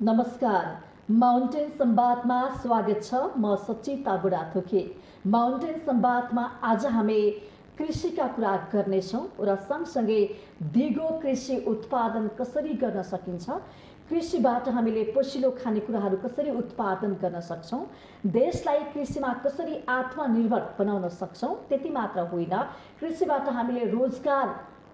नमस्कार, माउन्टेन संवादमा स्वागत छ। म सचिता बुढाथोकी। माउन्टेन संवादमा आज हामी कृषिका कुरा गर्नेछौँ र सँगसँगै दिगो कृषि उत्पादन कसरी गर्न सकिन्छ, कृषिबाट हामीले पोषिलो खानेकुराहरू कसरी उत्पादन गर्न सक्छौँ, देशलाई कृषिमा कसरी आत्मनिर्भर बनाउन सक्छौँ, त्यति मात्र होइन, कृषिबाट हामीले रोजगार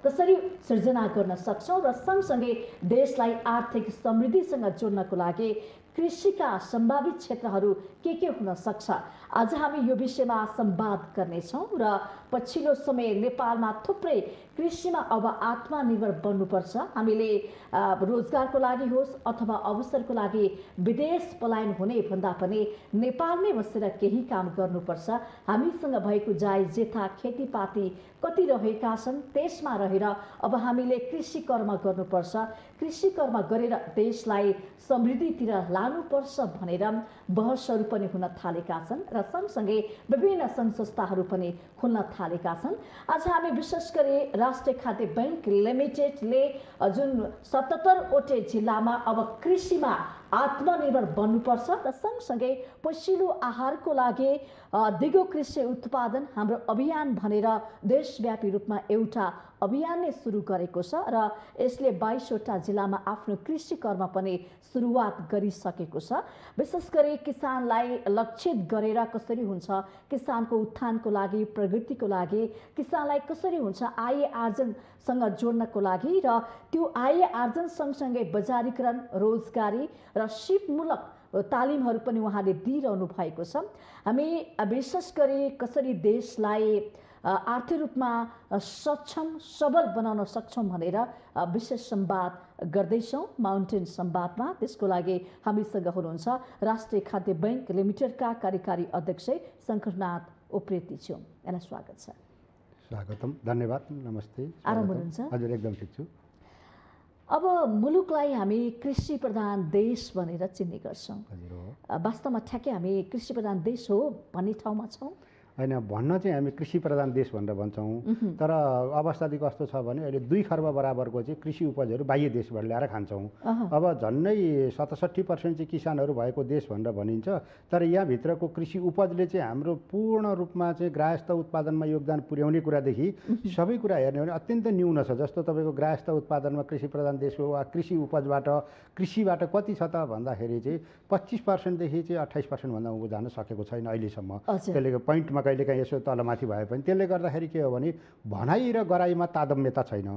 कसरी सृजना गर्न सक्छौँ र सँगसँगै देशलाई आर्थिक समृद्धिसँग जोड्नको लागि कृषिका सम्भावित क्षेत्रहरू के हुन सक्छ, आज हामी यो विषयमा संवाद गर्नेछौँ। र पछिल्लो समय नेपालमा थुप्रै कृषिमा अब आत्मनिर्भर बन्नुपर्छ। हामीले रोजगारको लागि होस् अथवा अवसरको लागि विदेश पलायन हुने भन्दा पनि नेपालमै बसेर केही काम गर्नुपर्छ। हामीसँग भएको जायज जेथा खेतीपाती कति रहेका छन्, त्यसमा रहेर अब हामीले कृषि कर्म गर्नुपर्छ। कृषि कर्म गरेर देशलाई समृद्धितिर लानुपर्छ भनेर बहसहरू पनि हुन थालेका छन् र सँगसँगै विभिन्न सङ्घ संस्थाहरू पनि खुल्न थालेका छन्। आज हामी विशेष गरी राष्ट्रिय खाद्य बैंक लिमिटेडले जुन 77वटै जिल्लामा अब कृषिमा आत्मनिर्भर बन्नुपर्छ र सँगसँगै पोषिलो आहारको लागि दिगो कृषि उत्पादन हाम्रो अभियान भनेर देशव्यापी रूपमा एउटा अभियान नै सुरु गरेको छ र यसले 22वटा जिल्लामा आफ्नो कृषि कर्म पनि सुरुवात गरिसकेको छ। विशेष गरी किसानलाई लक्षित गरेर कसरी हुन्छ, किसानको उत्थानको लागि, प्रगतिको लागि, किसानलाई कसरी हुन्छ आय आर्जनसँग जोड्नको लागि र त्यो आय आर्जन सँगसँगै बजारीकरण, रोजगारी र सिपमूलक तालिमहरू पनि उहाँले दिइरहनु भएको छ। हामी विशेष गरी कसरी देशलाई आर्थिक रूपमा सक्षम सबल बनाउन सक्छौँ भनेर विशेष संवाद गर्दैछौँ माउन्टेन संवादमा। त्यसको लागि हामीसँग हुनुहुन्छ राष्ट्रिय खाद्य बैंक लिमिटेडका कार्यकारी अध्यक्ष शङ्करनाथ उप्रेतीज्यू। यहाँलाई स्वागत छ। स्वागतम, धन्यवाद, नमस्ते। आराम हुनुहुन्छ? हजुर, एकदम ठिक छु। अब मुलुकलाई हामी कृषि प्रधान देश भनेर चिन्ने गर्छौँ। वास्तवमा ठ्याक्कै हामी कृषि प्रधान देश हो भन्ने ठाउँमा छौँ? होइन, भन्न चाहिँ हामी कृषि प्रधान देश भनेर भन्छौँ, तर अवस्था चाहिँ कस्तो छ भने अहिले 2 खर्ब बराबरको चाहिँ कृषि उपजहरू बाह्य देशबाट ल्याएर खान्छौँ। अब झन्डै 67% चाहिँ किसानहरू भएको देश भनेर भनिन्छ, तर यहाँभित्रको कृषि उपजले चाहिँ हाम्रो पूर्ण रूपमा चाहिँ ग्राहस्थ उत्पादनमा योगदान पुर्याउने कुरादेखि सबै कुरा हेर्ने भने अत्यन्त न्यून छ। जस्तो तपाईँको ग्राहस्थ उत्पादनमा कृषि प्रधान देश हो वा कृषि उपजबाट कृषिबाट कति छ त भन्दाखेरि चाहिँ 25%देखि चाहिँ 28% भन्दा उँभो जान सकेको छैन अहिलेसम्म। त्यसले पोइन्टमा कहिलेकाहीँ यसो तलमाथि भए पनि त्यसले गर्दाखेरि के हो भने भनाइ र गराइमा तादम्यता छैन।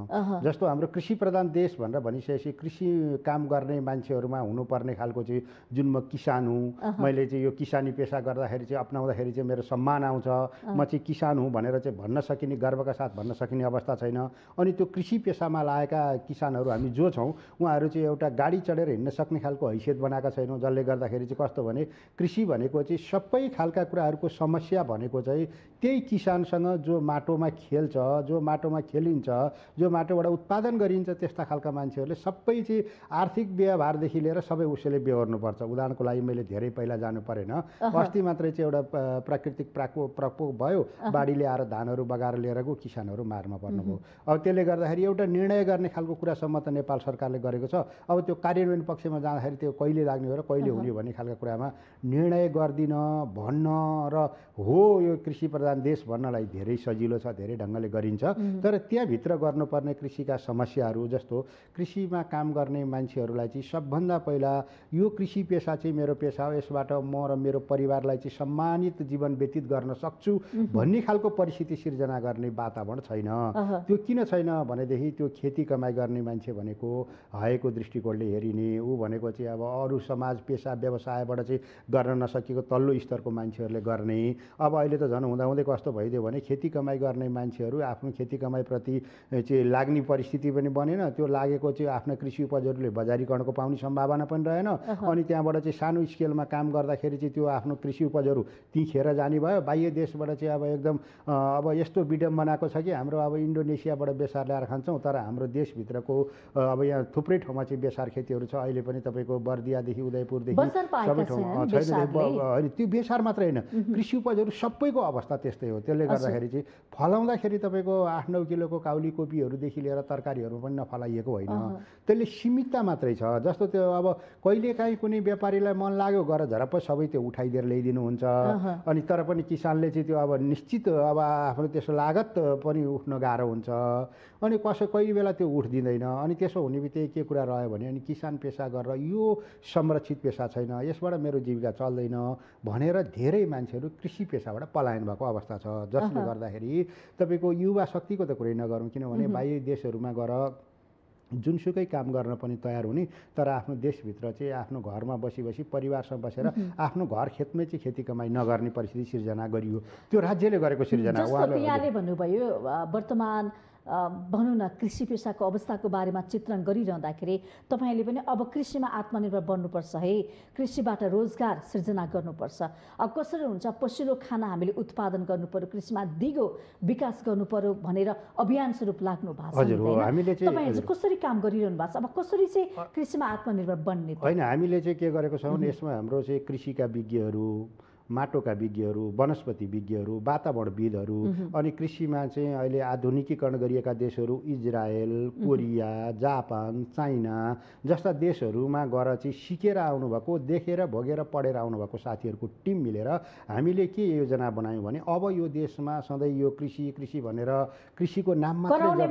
जस्तो हाम्रो कृषि प्रधान देश भनेर भनिसकेपछि कृषि काम गर्ने मान्छेहरूमा हुनुपर्ने खालको चाहिँ जुन म किसान हुँ, मैले चाहिँ यो किसानी पेसा गर्दाखेरि चाहिँ अपनाउँदाखेरि चाहिँ मेरो सम्मान आउँछ, म चाहिँ किसान हुँ भनेर चाहिँ भन्न सकिने, गर्वका साथ भन्न सकिने अवस्था छैन। अनि त्यो कृषि पेसामा लागेका किसानहरू हामी जो छौँ उहाँहरू चाहिँ एउटा गाडी चढेर हिँड्न सक्ने खालको हैसियत बनाएका छैनौँ, जसले गर्दाखेरि चाहिँ कस्तो भने कृषि भनेको चाहिँ सबै खालका कुराहरूको समस्या भनेको चाहिँ त्यही किसानसँग जो माटोमा खेल्छ, जो माटोमा खेलिन्छ, जो माटोबाट उत्पादन गरिन्छ, त्यस्ता खालका मान्छेहरूले सबै चाहिँ आर्थिक व्यवहारदेखि लिएर सबै उसैले बेहोर्नुपर्छ। उदाहरणको लागि मैले धेरै पहिला जानु परेन, अस्ति मात्रै चाहिँ एउटा प्राकृतिक प्रकोप भयो, बाढीले आएर धानहरू बगाएर लिएर गयो, किसानहरू मारमा पर्नुभयो। अब त्यसले गर्दाखेरि एउटा निर्णय गर्ने खालको कुरासम्म त नेपाल सरकारले गरेको छ। अब त्यो कार्यान्वयन पक्षमा जाँदाखेरि त्यो कहिले लाग्ने हो र कहिले हुने भन्ने खालको कुरामा निर्णय गर्दिन भन्न र हो यो कृषि प्रधान देश भन्नलाई धेरै सजिलो छ, धेरै ढङ्गले गरिन्छ, तर त्यहाँभित्र गर्नुपर्ने कृषिका समस्याहरू जस्तो कृषिमा काम गर्ने मान्छेहरूलाई चाहिँ सबभन्दा पहिला यो कृषि पेसा चाहिँ मेरो पेसा हो, यसबाट म र मेरो परिवारलाई चाहिँ सम्मानित जीवन व्यतीत गर्न सक्छु भन्ने खालको परिस्थिति सिर्जना गर्ने वातावरण छैन। त्यो किन छैन भनेदेखि त्यो खेती कमाइ गर्ने मान्छे भनेको हयको दृष्टिकोणले हेरिने, ऊ भनेको चाहिँ अब अरू समाज पेसा व्यवसायबाट चाहिँ गर्न नसकेको तल्लो स्तरको मान्छेहरूले गर्ने। अब अहिले त झन् हुँदाहुँदै कस्तो भइदियो भने खेती कमाइ गर्ने मान्छेहरू आफ्नो खेती कमाइप्रति चाहिँ लाग्ने परिस्थिति पनि बनेन, त्यो लागेको चाहिँ आफ्ना कृषि उपजहरूले बजारीकरणको पाउने सम्भावना पनि रहेन। अनि त्यहाँबाट चाहिँ सानो स्केलमा काम गर्दाखेरि चाहिँ त्यो आफ्नो कृषि उपजहरू त्यहीँ खेर जाने भयो। बाह्य देशबाट चाहिँ अब एकदम अब यस्तो विडम्बनाको छ कि हाम्रो अब इन्डोनेसियाबाट बेसार ल्याएर खान्छौँ, तर हाम्रो देशभित्रको अब यहाँ थुप्रै ठाउँमा चाहिँ बेसार खेतीहरू छ। अहिले पनि तपाईँको बर्दियादेखि उदयपुरदेखि सबै ठाउँमा छैन। होइन, त्यो बेसार मात्रै होइन, कृषि उपजहरू सब सबैको अवस्था त्यस्तै हो। त्यसले गर्दाखेरि चाहिँ फलाउँदाखेरि तपाईँको 8-9 किलोको काउली कोपीहरूदेखि लिएर तरकारीहरू पनि नफलाइएको होइन, त्यसले सीमितता मात्रै छ। जस्तो त्यो अब कहिलेकाहीँ कुनै व्यापारीलाई मन लाग्यो गर झरप्प सबै त्यो उठाइदिएर ल्याइदिनुहुन्छ, अनि तर पनि किसानले चाहिँ त्यो अब निश्चित अब आफ्नो त्यसको लागत पनि उठ्न गाह्रो हुन्छ, अनि कहिले बेला त्यो उठ्दिँदैन। अनि त्यसो हुने बित्तिकै के कुरा रह्यो भने अनि किसान पेसा गरेर यो संरक्षित पेसा छैन, यसबाट मेरो जीविका चल्दैन भनेर धेरै मान्छेहरू कृषि पेसाबाट पलायन भएको अवस्था छ। जसले गर्दाखेरि तपाईँको युवा शक्तिको त कुरै नगरौँ, किनभने बाह्य देशहरूमा गएर जुनसुकै काम गर्न पनि तयार हुने, तर आफ्नो देशभित्र चाहिँ आफ्नो घरमा बसी परिवारसँग बसेर आफ्नो घर खेतमै चाहिँ खेती कमाइ नगर्ने परिस्थिति सिर्जना गरियो। त्यो राज्यले गरेको सिर्जना। यहाँले भन्नुभयो वर्तमान भनौँ न कृषि पेसाको अवस्थाको बारेमा चित्रण गरिरहँदाखेरि तपाईँले पनि अब कृषिमा आत्मनिर्भर बन्नुपर्छ है, कृषिबाट रोजगार सृजना गर्नुपर्छ। अब कसरी हुन्छ, पसिलो खाना हामीले उत्पादन गर्नु पर्यो, कृषिमा दिगो विकास गर्नु पर्यो भनेर अभियान स्वरूप लाग्नु भएको छ। तपाईँहरू कसरी काम गरिरहनु भएको छ, अब कसरी चाहिँ कृषिमा आत्मनिर्भर बन्ने? होइन, हामीले चाहिँ के गरेको छौँ, यसमा हाम्रो चाहिँ कृषिका विज्ञहरू, माटोका विज्ञहरू, वनस्पति विज्ञहरू, वातावरणविदहरू, अनि कृषिमा चाहिँ अहिले आधुनिकीकरण गरिएका देशहरू इजरायल, कोरिया, जापान, चाइना जस्ता देशहरूमा गएर चाहिँ सिकेर आउनुभएको, देखेर भोगेर पढेर आउनुभएको साथीहरूको टिम मिलेर हामीले के योजना बनायौँ भने अब यो देशमा सधैँ यो कृषि भनेर कृषिको नाम मात्रै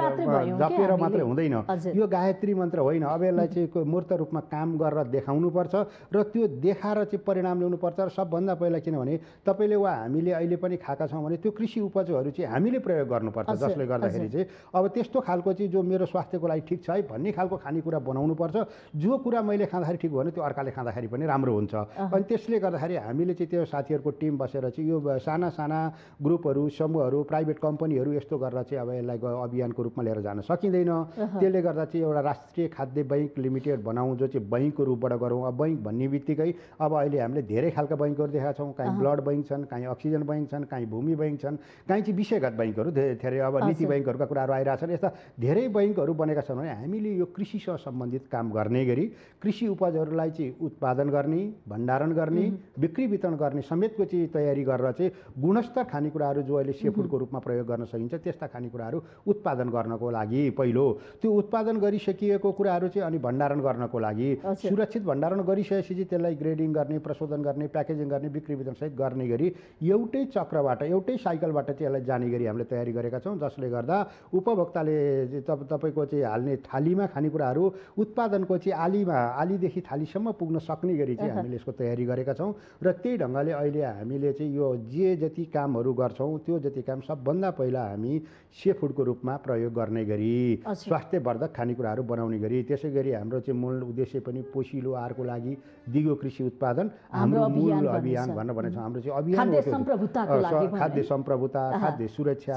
जपेर मात्रै हुँदैन, यो गायत्री मन्त्र होइन। अब यसलाई चाहिँ मूर्त रूपमा काम गरेर देखाउनुपर्छ र त्यो देखाएर चाहिँ परिणाम ल्याउनुपर्छ। र सबभन्दा पहिला किनभने तपाईँले वा हामीले अहिले पनि खाएका छौँ भने त्यो कृषि उपजहरू चाहिँ हामीले प्रयोग गर्नुपर्छ, जसले गर्दाखेरि चाहिँ अब त्यस्तो खालको चाहिँ जो मेरो स्वास्थ्यको लागि ठिक छ है भन्ने खालको खानेकुरा बनाउनुपर्छ। जो कुरा मैले खाँदाखेरि ठिक भने त्यो अर्काले खाँदाखेरि पनि राम्रो हुन्छ। अनि त्यसले गर्दाखेरि हामीले चाहिँ त्यो साथीहरूको टिम बसेर चाहिँ यो साना साना ग्रुपहरू, समूहहरू, प्राइभेट कम्पनीहरू यस्तो गरेर चाहिँ अब यसलाई अभियानको रूपमा लिएर जान सकिँदैन। त्यसले गर्दा चाहिँ एउटा राष्ट्रिय खाद्य बैङ्क लिमिटेड बनाऊँ, जो चाहिँ बैङ्कको रूपबाट गरौँ। अब बैङ्क भन्ने बित्तिकै अब अहिले हामीले धेरै खालका बैङ्कहरू देखाएको छौँ, कहीँ ब्लड बैङ्क छन्, कहीँ अक्सिजन बैङ्क छन्, कहीँ भूमि बैङ्क छन्, कहीँ चाहिँ विषयगत बैङ्कहरू धेरै अब नीति बैङ्कहरूका कुराहरू आइरहेछन्। यस्ता धेरै बैङ्कहरू बनेका छन् भने हामीले यो कृषिसँग सम्बन्धित काम गर्ने गरी कृषि उपजहरूलाई चाहिँ उत्पादन गर्ने, भण्डारण गर्ने, बिक्री वितरण गर्ने समेतको चाहिँ तयारी गरेर चाहिँ गुणस्तर खानेकुराहरू जो अहिले सेफुडको रूपमा प्रयोग गर्न सकिन्छ त्यस्ता खानेकुराहरू उत्पादन गर्नको लागि पहिलो त्यो उत्पादन गरिसकिएको कुराहरू चाहिँ अनि भण्डारण गर्नको लागि सुरक्षित भण्डारण गरिसकेपछि त्यसलाई ग्रेडिङ गर्ने, प्रशोधन गर्ने, प्याकेजिङ गर्ने, बिक्री वितरण सहित गर्ने गरी एउटै चक्रबाट, एउटै साइकलबाट चाहिँ यसलाई जाने गरी हामीले तयारी गरेका छौँ। जसले गर्दा उपभोक्ताले तपाईँको चाहिँ हाल्ने थालीमा खानेकुराहरू उत्पादनको चाहिँ आलीदेखि थालीसम्म पुग्न सक्ने गरी चाहिँ हामीले यसको तयारी गरेका छौँ। र त्यही ढङ्गले अहिले हामीले चाहिँ यो जे जति कामहरू गर्छौँ त्यो जति काम सबभन्दा पहिला हामी सेफुडको रूपमा प्रयोग गर्ने गरी, स्वास्थ्यवर्धक खानेकुराहरू बनाउने गरी, त्यसै गरी हाम्रो चाहिँ मूल उद्देश्य पनि पोषिलो आहारको लागि दिगो कृषि उत्पादन हाम्रो मूल अभियान भनेर भनेको छ। हाम्रो चाहिँ अभियान खाद्य सम्प्रभुता, खाद्य सुरक्षा,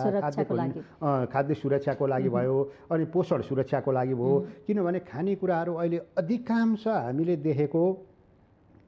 खाद्य सुरक्षाको लागि भयो, अनि पोषण सुरक्षाको लागि भयो। किनभने खानेकुराहरू अहिले अधिकांश हामीले देखेको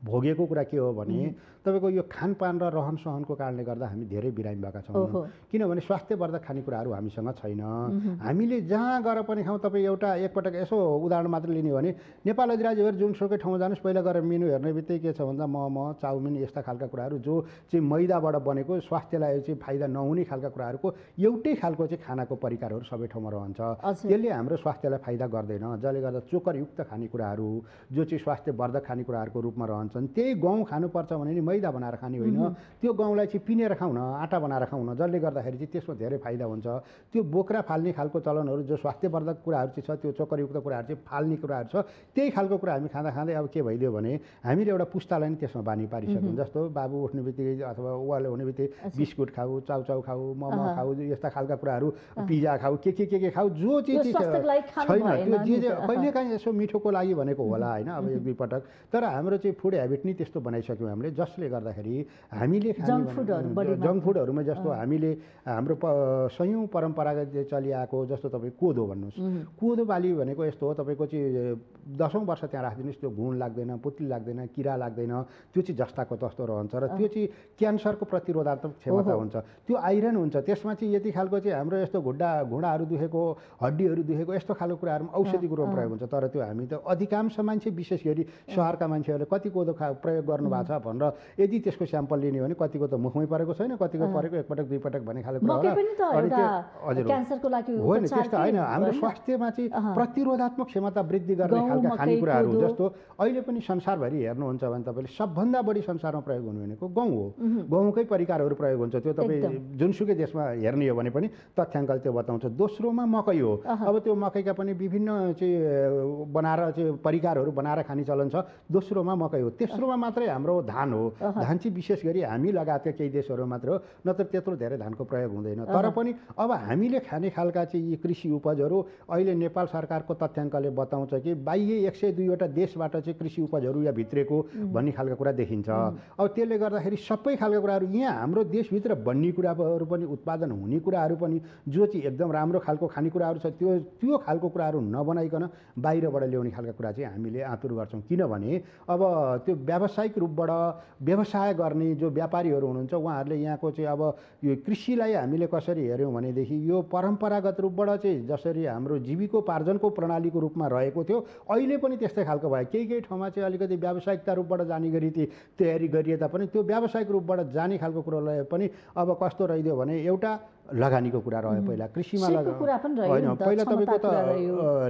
भोगेको कुरा के हो भने तपाईँको यो खानपान र रहन सहनको कारणले गर्दा हामी धेरै बिरामी भएका छौँ। किनभने स्वास्थ्यवर्धक खानेकुराहरू हामीसँग छैन। हामीले जहाँ गएर पनि खाउँ, तपाईँ एकपटक यसो उदाहरण मात्र लिने हो भने नेपाल अधिराज्यभर जुनसुकै ठाउँमा जानुहोस्, पहिला गएर मेनु हेर्ने बित्तिकै के छ भन्दा मोमो, चाउमिन यस्ता खालका कुराहरू जो चाहिँ मैदाबाट बनेको स्वास्थ्यलाई चाहिँ फाइदा नहुने खालका कुराहरूको एउटै खालको चाहिँ खानाको परिकारहरू सबै ठाउँमा रहन्छ। त्यसले हाम्रो स्वास्थ्यलाई फाइदा गर्दैन। जसले गर्दा चोकरयुक्त खानेकुराहरू जो चाहिँ स्वास्थ्यवर्धक खानेकुराहरूको रूपमा रहन्छन्, त्यही गहुँ खानुपर्छ भने नि मैदा बनाएर खाने होइन, त्यो गहुँलाई चाहिँ पिनेर खाउँ न, आटा बनाएर खाउँ न। जसले गर्दाखेरि चाहिँ त्यसमा धेरै फाइदा हुन्छ। त्यो बोक्रा फाल्ने खालको चलनहरू जो स्वास्थ्यवर्धक कुराहरू चाहिँ छ, त्यो चोकरयुक्त कुराहरू चाहिँ फाल्ने कुराहरू छ, त्यही खालको कुरा हामी खाँदा खाँदै अब के भइदियो भने हामीले एउटा पुस्तालाई नि त्यसमा बानी पारिसक्यौँ। जस्तो बाबु उठ्ने बित्तिकै अथवा उहाँले हुने बित्तिकै बिस्कुट खाऊ, चाउचाउ खाऊ, मोमो खाऊ, यस्ता खालका कुराहरू, पिज्जा खाऊ, के खाऊ, जो चाहिँ छैन त्यो जे कहिलेकाहीँ यसो मिठोको लागि भनेको होला होइन, अब एक दुई पटक। तर हाम्रो चाहिँ फुड हेबिट नै त्यस्तो बनाइसक्यौँ हामीले, जसले गर्दाखेरि हामीले जङ्क फुडहरूमा जस्तो हामीले हाम्रो सयौँ परम्परागत चलिआएको जस्तो तपाईँ कोदो भन्नुहोस्, कोदो बाली भनेको यस्तो हो, तपाईँको चाहिँ 10औँ वर्ष त्यहाँ राखिदिनुहोस्, त्यो घुन लाग्दैन, पुत्ली लाग्दैन, किरा लाग्दैन, त्यो चाहिँ जस्ताको तस्तो रहन्छ र त्यो चाहिँ क्यान्सरको प्रतिरोधात्मक क्षमता हुन्छ, त्यो आइरन हुन्छ। त्यसमा चाहिँ यति खालको चाहिँ हाम्रो यस्तो घुँडाहरू दुखेको, हड्डीहरू दुखेको यस्तो खालको कुराहरूमा औषधिको रूपमा प्रयोग हुन्छ। तर त्यो हामी त अधिकांश मान्छे विशेष गरी सहरका मान्छेहरूले कति कोदो प्रयोग गर्नुभएको छ भनेर यदि त्यसको स्याम्पल लिने हो भने कतिको त मुखमै परेको छैन, कतिको परेको एकपटक दुईपटक भन्ने खाले कुरा मकै पनि त अनि एउटा हजुर क्यान्सरको लागि हो नि, उपचार त्यस्तो होइन। हाम्रो स्वास्थ्यमा चाहिँ प्रतिरोधात्मक क्षमता वृद्धि गर्ने खालका खानेकुराहरू जस्तो अहिले पनि संसारभरि हेर्नुहुन्छ भने तपाईँले सबभन्दा बढी संसारमा प्रयोग हुने भनेको गहुँ हो। गहुँकै परिकारहरू प्रयोग हुन्छ, त्यो तपाईँ जुनसुकै देशमा हेर्ने हो भने पनि तथ्याङ्कले त्यो बताउँछ। दोस्रोमा मकै हो। अब त्यो मकैका पनि विभिन्न चाहिँ बनाएर चाहिँ परिकारहरू बनाएर खाने चलन छ। दोस्रोमा मकै हो। तेस्रोमा मात्रै हाम्रो धान हो। धान चाहिँ विशेष गरी हामी लगायतका केही देशहरू मात्र हो, नत्र त्यत्रो धेरै धानको प्रयोग हुँदैन। तर पनि अब हामीले खाने खालका चाहिँ यी कृषि उपजहरू अहिले नेपाल सरकारको तथ्याङ्कले बताउँछ कि बाह्य 102वटा देशबाट चाहिँ कृषि उपजहरू यहाँ भित्रेको भन्ने खालको कुरा देखिन्छ। अब त्यसले गर्दाखेरि सबै खालका कुराहरू यहाँ हाम्रो देशभित्र बन्ने कुराहरू पनि उत्पादन हुने कुराहरू पनि जो चाहिँ एकदम राम्रो खालको खानेकुराहरू छ त्यो खालको कुराहरू नबनाइकन बाहिरबाट ल्याउने खालका कुरा चाहिँ हामीले आतुर गर्छौँ। किनभने अब त्यो व्यावसायिक रूपबाट व्यवसाय गर्ने जो व्यापारीहरू हुनुहुन्छ उहाँहरूले यहाँको चाहिँ अब यो कृषिलाई हामीले कसरी हेऱ्यौँ भनेदेखि यो परम्परागत रूपबाट चाहिँ जसरी हाम्रो जीविकोपार्जनको प्रणालीको रूपमा रहेको थियो अहिले पनि त्यस्तै खालको भयो। केही ठाउँमा चाहिँ अलिकति व्यावसायिकता रूपबाट जाने गरी तयारी गरिए तापनि त्यो व्यावसायिक रूपबाट जाने खालको कुरोलाई पनि अब कस्तो रहिदियो भने एउटा लगानीको कुरा रह्यो। पहिला कृषिमा होइन, पहिला तपाईँको त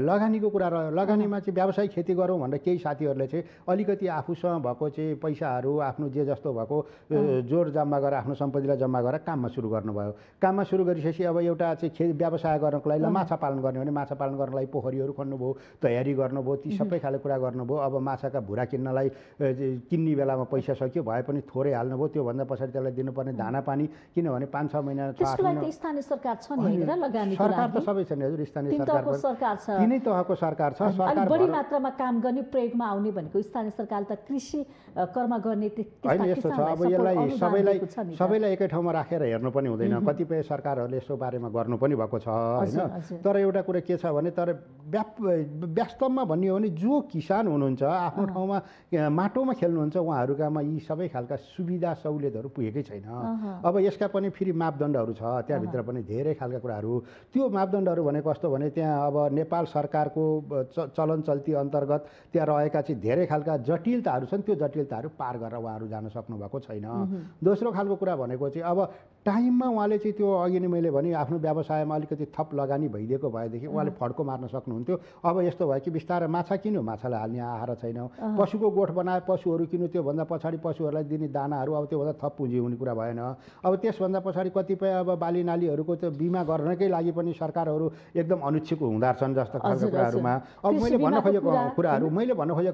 लगानीको कुरा रह्यो। लगानीमा चाहिँ व्यावसायिक खेती गरौँ भनेर केही साथीहरूले चाहिँ अलिकति आफूसँग भएको चाहिँ पैसाहरू आफ्नो जे जस्तो भएको जोड जम्मा गरेर आफ्नो सम्पत्तिलाई जम्मा गरेर काममा सुरु गर्नुभयो। काममा सुरु गरिसकेपछि अब एउटा चाहिँ व्यवसाय गर्नको लागि माछा पालन गर्ने भने माछा पालन गर्नको लागि पोखरीहरू खन्नुभयो, तयारी गर्नुभयो, ती सबै खाले कुरा गर्नुभयो। अब माछाका भुरा किन्नलाई किन्ने बेलामा पैसा सक्यो भए पनि थोरै हाल्नुभयो, त्योभन्दा पछाडि त्यसलाई दिनुपर्ने दाना पानी, किनभने 5-6 महिना 6-8 महिना स्थानीय सरकार छ नि हैन लगानी सरकार त सबै छ नि हजुर। स्थानीय सरकार छ, तिनै तहको सरकार छ। सरकार बढी मात्रामा काम गर्ने प्रयोगमा आउने भनेको स्थानीय सरकारले त कृषि कर्म गर्ने होइन यस्तो छ। अब यसलाई सबैलाई एकै ठाउँमा राखेर हेर्नु पनि हुँदैन। कतिपय सरकारहरूले यसो बारेमा गर्नु पनि भएको छ होइन। तर एउटा कुरा के छ भने तर वास्तवमा भन्ने हो भने जो किसान हुनुहुन्छ आफ्नो ठाउँमा माटोमा खेल्नुहुन्छ उहाँहरूकामा यी सबै खालका सुविधा सहुलियतहरू पुगेकै छैन। अब यसका पनि फेरि मापदण्डहरू छ, त्यहाँभित्र पनि धेरै खालका कुराहरू। त्यो मापदण्डहरू भनेको कस्तो भने त्यहाँ अब नेपाल सरकारको चलन चल्ती अन्तर्गत त्यहाँ रहेका चाहिँ धेरै खालका जटिलताहरू छन्। त्यो जटिलताहरू पार गरेर उहाँहरू जान सक्नुभएको छैन। दोस्रो खालको कुरा भनेको चाहिँ अब टाइममा उहाँले चाहिँ त्यो अघि नै मैले भने आफ्नो व्यवसायमा अलिकति थप लगानी भइदिएको भएदेखि उहाँले फड्को मार्न सक्नुहुन्थ्यो। अब यस्तो भयो कि बिस्तारै माछा किन्यो, माछालाई हाल्ने आहार छैन। पशुको गोठ बनाए, पशुहरू किन्यो, त्योभन्दा पछाडि पशुहरूलाई दिने दानाहरू अब त्योभन्दा थप पुँजी हुने कुरा भएन। अब त्यसभन्दा पछाडि कतिपय अब बाली नालीहरूको त्यो बिमा गर्नकै लागि पनि सरकारहरू एकदम अनुच्छुक हुँदा छन् जस्तो खालको कुराहरूमा। अब मैले भन्न खोजेको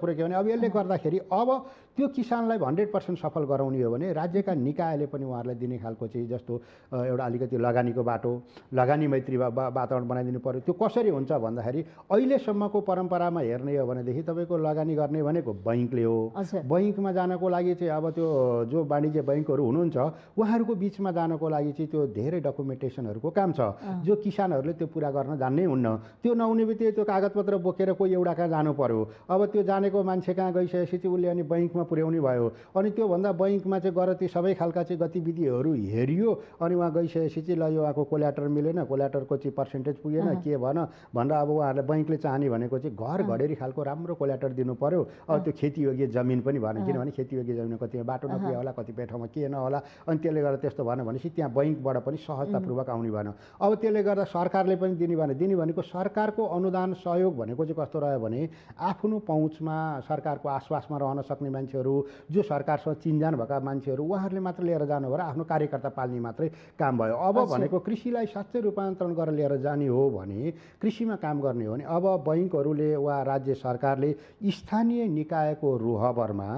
कुरा के भने अब यसले गर्दाखेरि अब त्यो किसानलाई 100% सफल गराउने हो भने राज्यका निकायले पनि उहाँहरूलाई दिने खालको चाहिँ जस्तो एउटा अलिकति लगानीको बाटो, लगानी मैत्री वातावरण बनाइदिनु पर्यो। त्यो कसरी हुन्छ भन्दाखेरि अहिलेसम्मको परम्परामा हेर्ने हो भनेदेखि तपाईँको लगानी गर्ने भनेको बैङ्कले हो। बैङ्कमा जानको लागि चाहिँ अब त्यो जो वाणिज्य बैङ्कहरू हुनुहुन्छ उहाँहरूको बिचमा जानको लागि चाहिँ त्यो धेरै डकुमेन्टेसनहरूको काम छ जो किसानहरूले त्यो पुरा गर्न जान्नै हुन्न। त्यो नहुने बित्तिकै त्यो कागजपत्र बोकेर कोही एउटा कहाँ जानु पर्यो। अब त्यो जानेको मान्छे कहाँ गइसकेपछि चाहिँ उसले अनि बैङ्कमा पुर्याउने भयो। अनि त्योभन्दा बैङ्कमा चाहिँ गएर ती सबै खालका चाहिँ गतिविधिहरू हेरियो। अनि उहाँ गइसकेपछि चाहिँ ल यो उहाँको कोल्याटर मिलेन, कोल्याटरको चाहिँ पर्सेन्टेज पुगेन, के भन भनेर अब उहाँहरूले बैङ्कले चाहने भनेको चाहिँ घर घडेरी खालको राम्रो कोल्याटर दिनु पर्यो। अब त्यो खेतीयोग्य जमिन पनि भएन, किनभने खेतीयोग्य जमिन कतिपय बाटो नपुगे होला, कतिपय ठाउँमा के नहोला। अनि त्यसले गर्दा त्यस्तो भएन भनेपछि त्यहाँ बैङ्कबाट पनि सहजतापूर्वक आउने भएन। अब त्यसले गर्दा सरकारले पनि दिने भनेको सरकारको अनुदान सहयोग भनेको चाहिँ कस्तो रह्यो भने आफ्नो पहुँचमा सरकारको आसपासमा रहन सक्ने मान्छेहरू, जो सरकारसँग चिनजान भएका मान्छेहरू उहाँहरूले मात्र लिएर जानु भएर आफ्नो कार्यकर्ता पाल्ने मात्रै काम भयो। अब भनेको कृषिलाई साँच्चै रूपान्तरण गरेर लिएर जाने हो भने, कृषिमा काम गर्ने हो भने अब बैङ्कहरूले वा राज्य सरकारले स्थानीय निकायको रोहबरमा